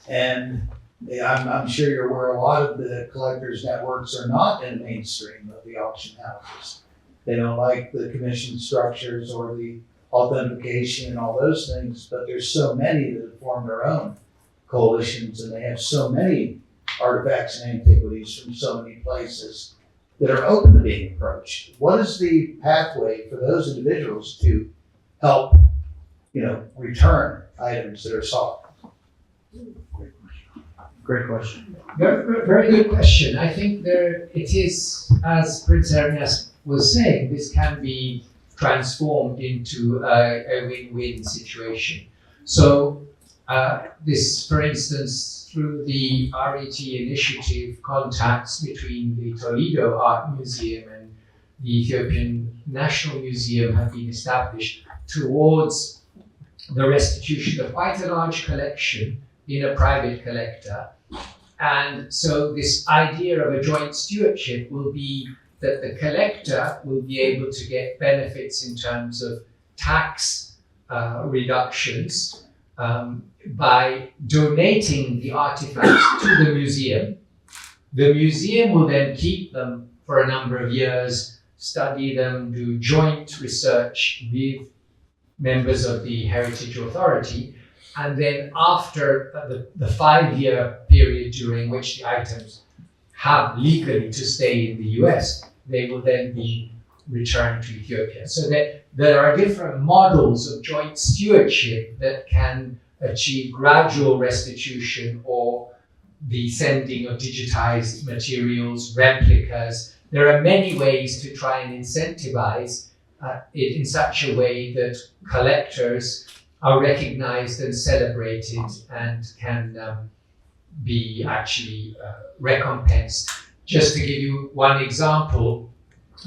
And I'm sure you're aware a lot of the collectors' networks are not in the mainstream of the auction houses. They don't like the commission structures or the authentication and all those things, but there's so many that have formed their own coalitions, and they have so many artifacts and antiquities from so many places that are open to being approached. What is the pathway for those individuals to help, return items that are sought? Great question. Very good question. I think it is, as Prince Ermias was saying, this can be transformed into a win-win situation. So this, for instance, through the RET initiative, contacts between the Toledo Art Museum and the Ethiopian National Museum have been established towards the restitution of quite a large collection in a private collector. And so this idea of a joint stewardship will be that the collector will be able to get benefits in terms of tax reductions by donating the artifacts to the museum. The museum will then keep them for a number of years, study them, do joint research with members of the Heritage Authority, and then after the 5-year period during which the items have legally to stay in the US, they will then be returned to Ethiopia. So that there are different models of joint stewardship that can achieve gradual restitution or the sending of digitized materials, replicas. There are many ways to try and incentivize it in such a way that collectors are recognized and celebrated and can be actually recompensed. Just to give you one example,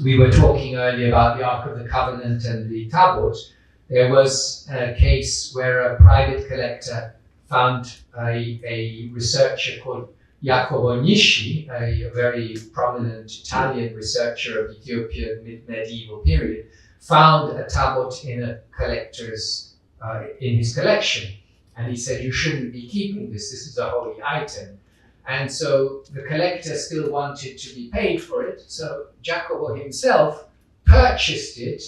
we were talking earlier about the Ark of the Covenant and the Tabot. There was a case where a private collector found a researcher called Jacopo Nisci, a very prominent Italian researcher of Ethiopian mid-medieval period, found a tabot in a collector's, in his collection. And he said, you shouldn't be keeping this is a holy item. And so the collector still wanted to be paid for it. So Jacopo himself purchased it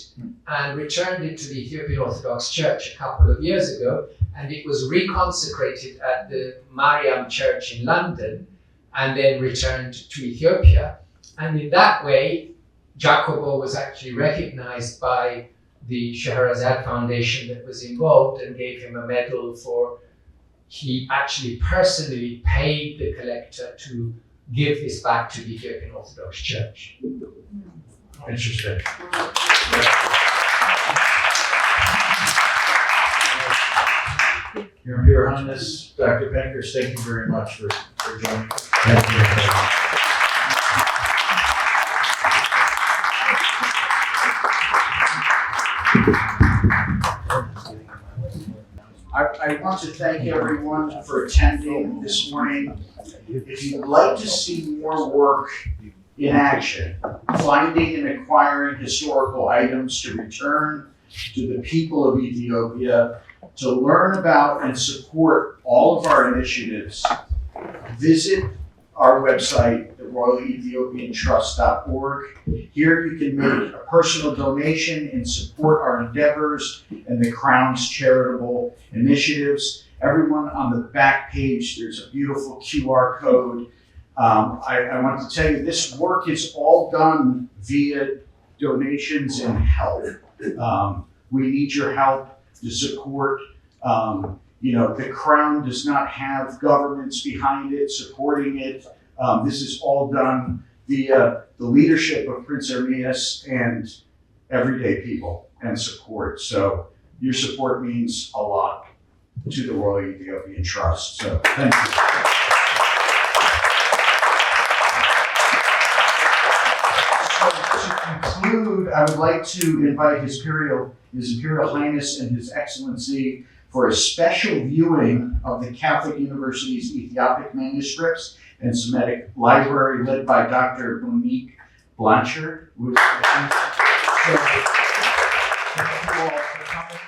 and returned it to the Ethiopian Orthodox Church a couple of years ago. And it was reconsecrated at the Mariam Church in London and then returned to Ethiopia. And in that way, Jacopo was actually recognized by the Scheherazade Foundation that was involved and gave him a medal for he actually personally paid the collector to give this back to the Ethiopian Orthodox Church. Interesting. Your Imperial Highness, Dr. Pankhurst, thank you very much for joining us. Thank you. I want to thank everyone for attending this morning. If you'd like to see more work in action, finding and acquiring historical items to return to the people of Ethiopia, to learn about and support all of our initiatives, visit our website, the Royal Ethiopian Trust.org. Here you can make a personal donation and support our endeavors and the Crown's charitable initiatives. Everyone on the back page, there's a beautiful QR code I want to tell you, this work is all done via donations and help. We need your help, the support. The Crown does not have governments behind it, supporting it. This is all done via the leadership of Prince Ermias and everyday people and support. So your support means a lot to the Royal Ethiopian Trust. So thank you. So to conclude, I would like to invite His Imperial Highness and His Excellency for a special viewing of the Catholic University's Ethiopic manuscripts and Semitic library led by Dr. Monique Blanchard. So, thank you all for coming.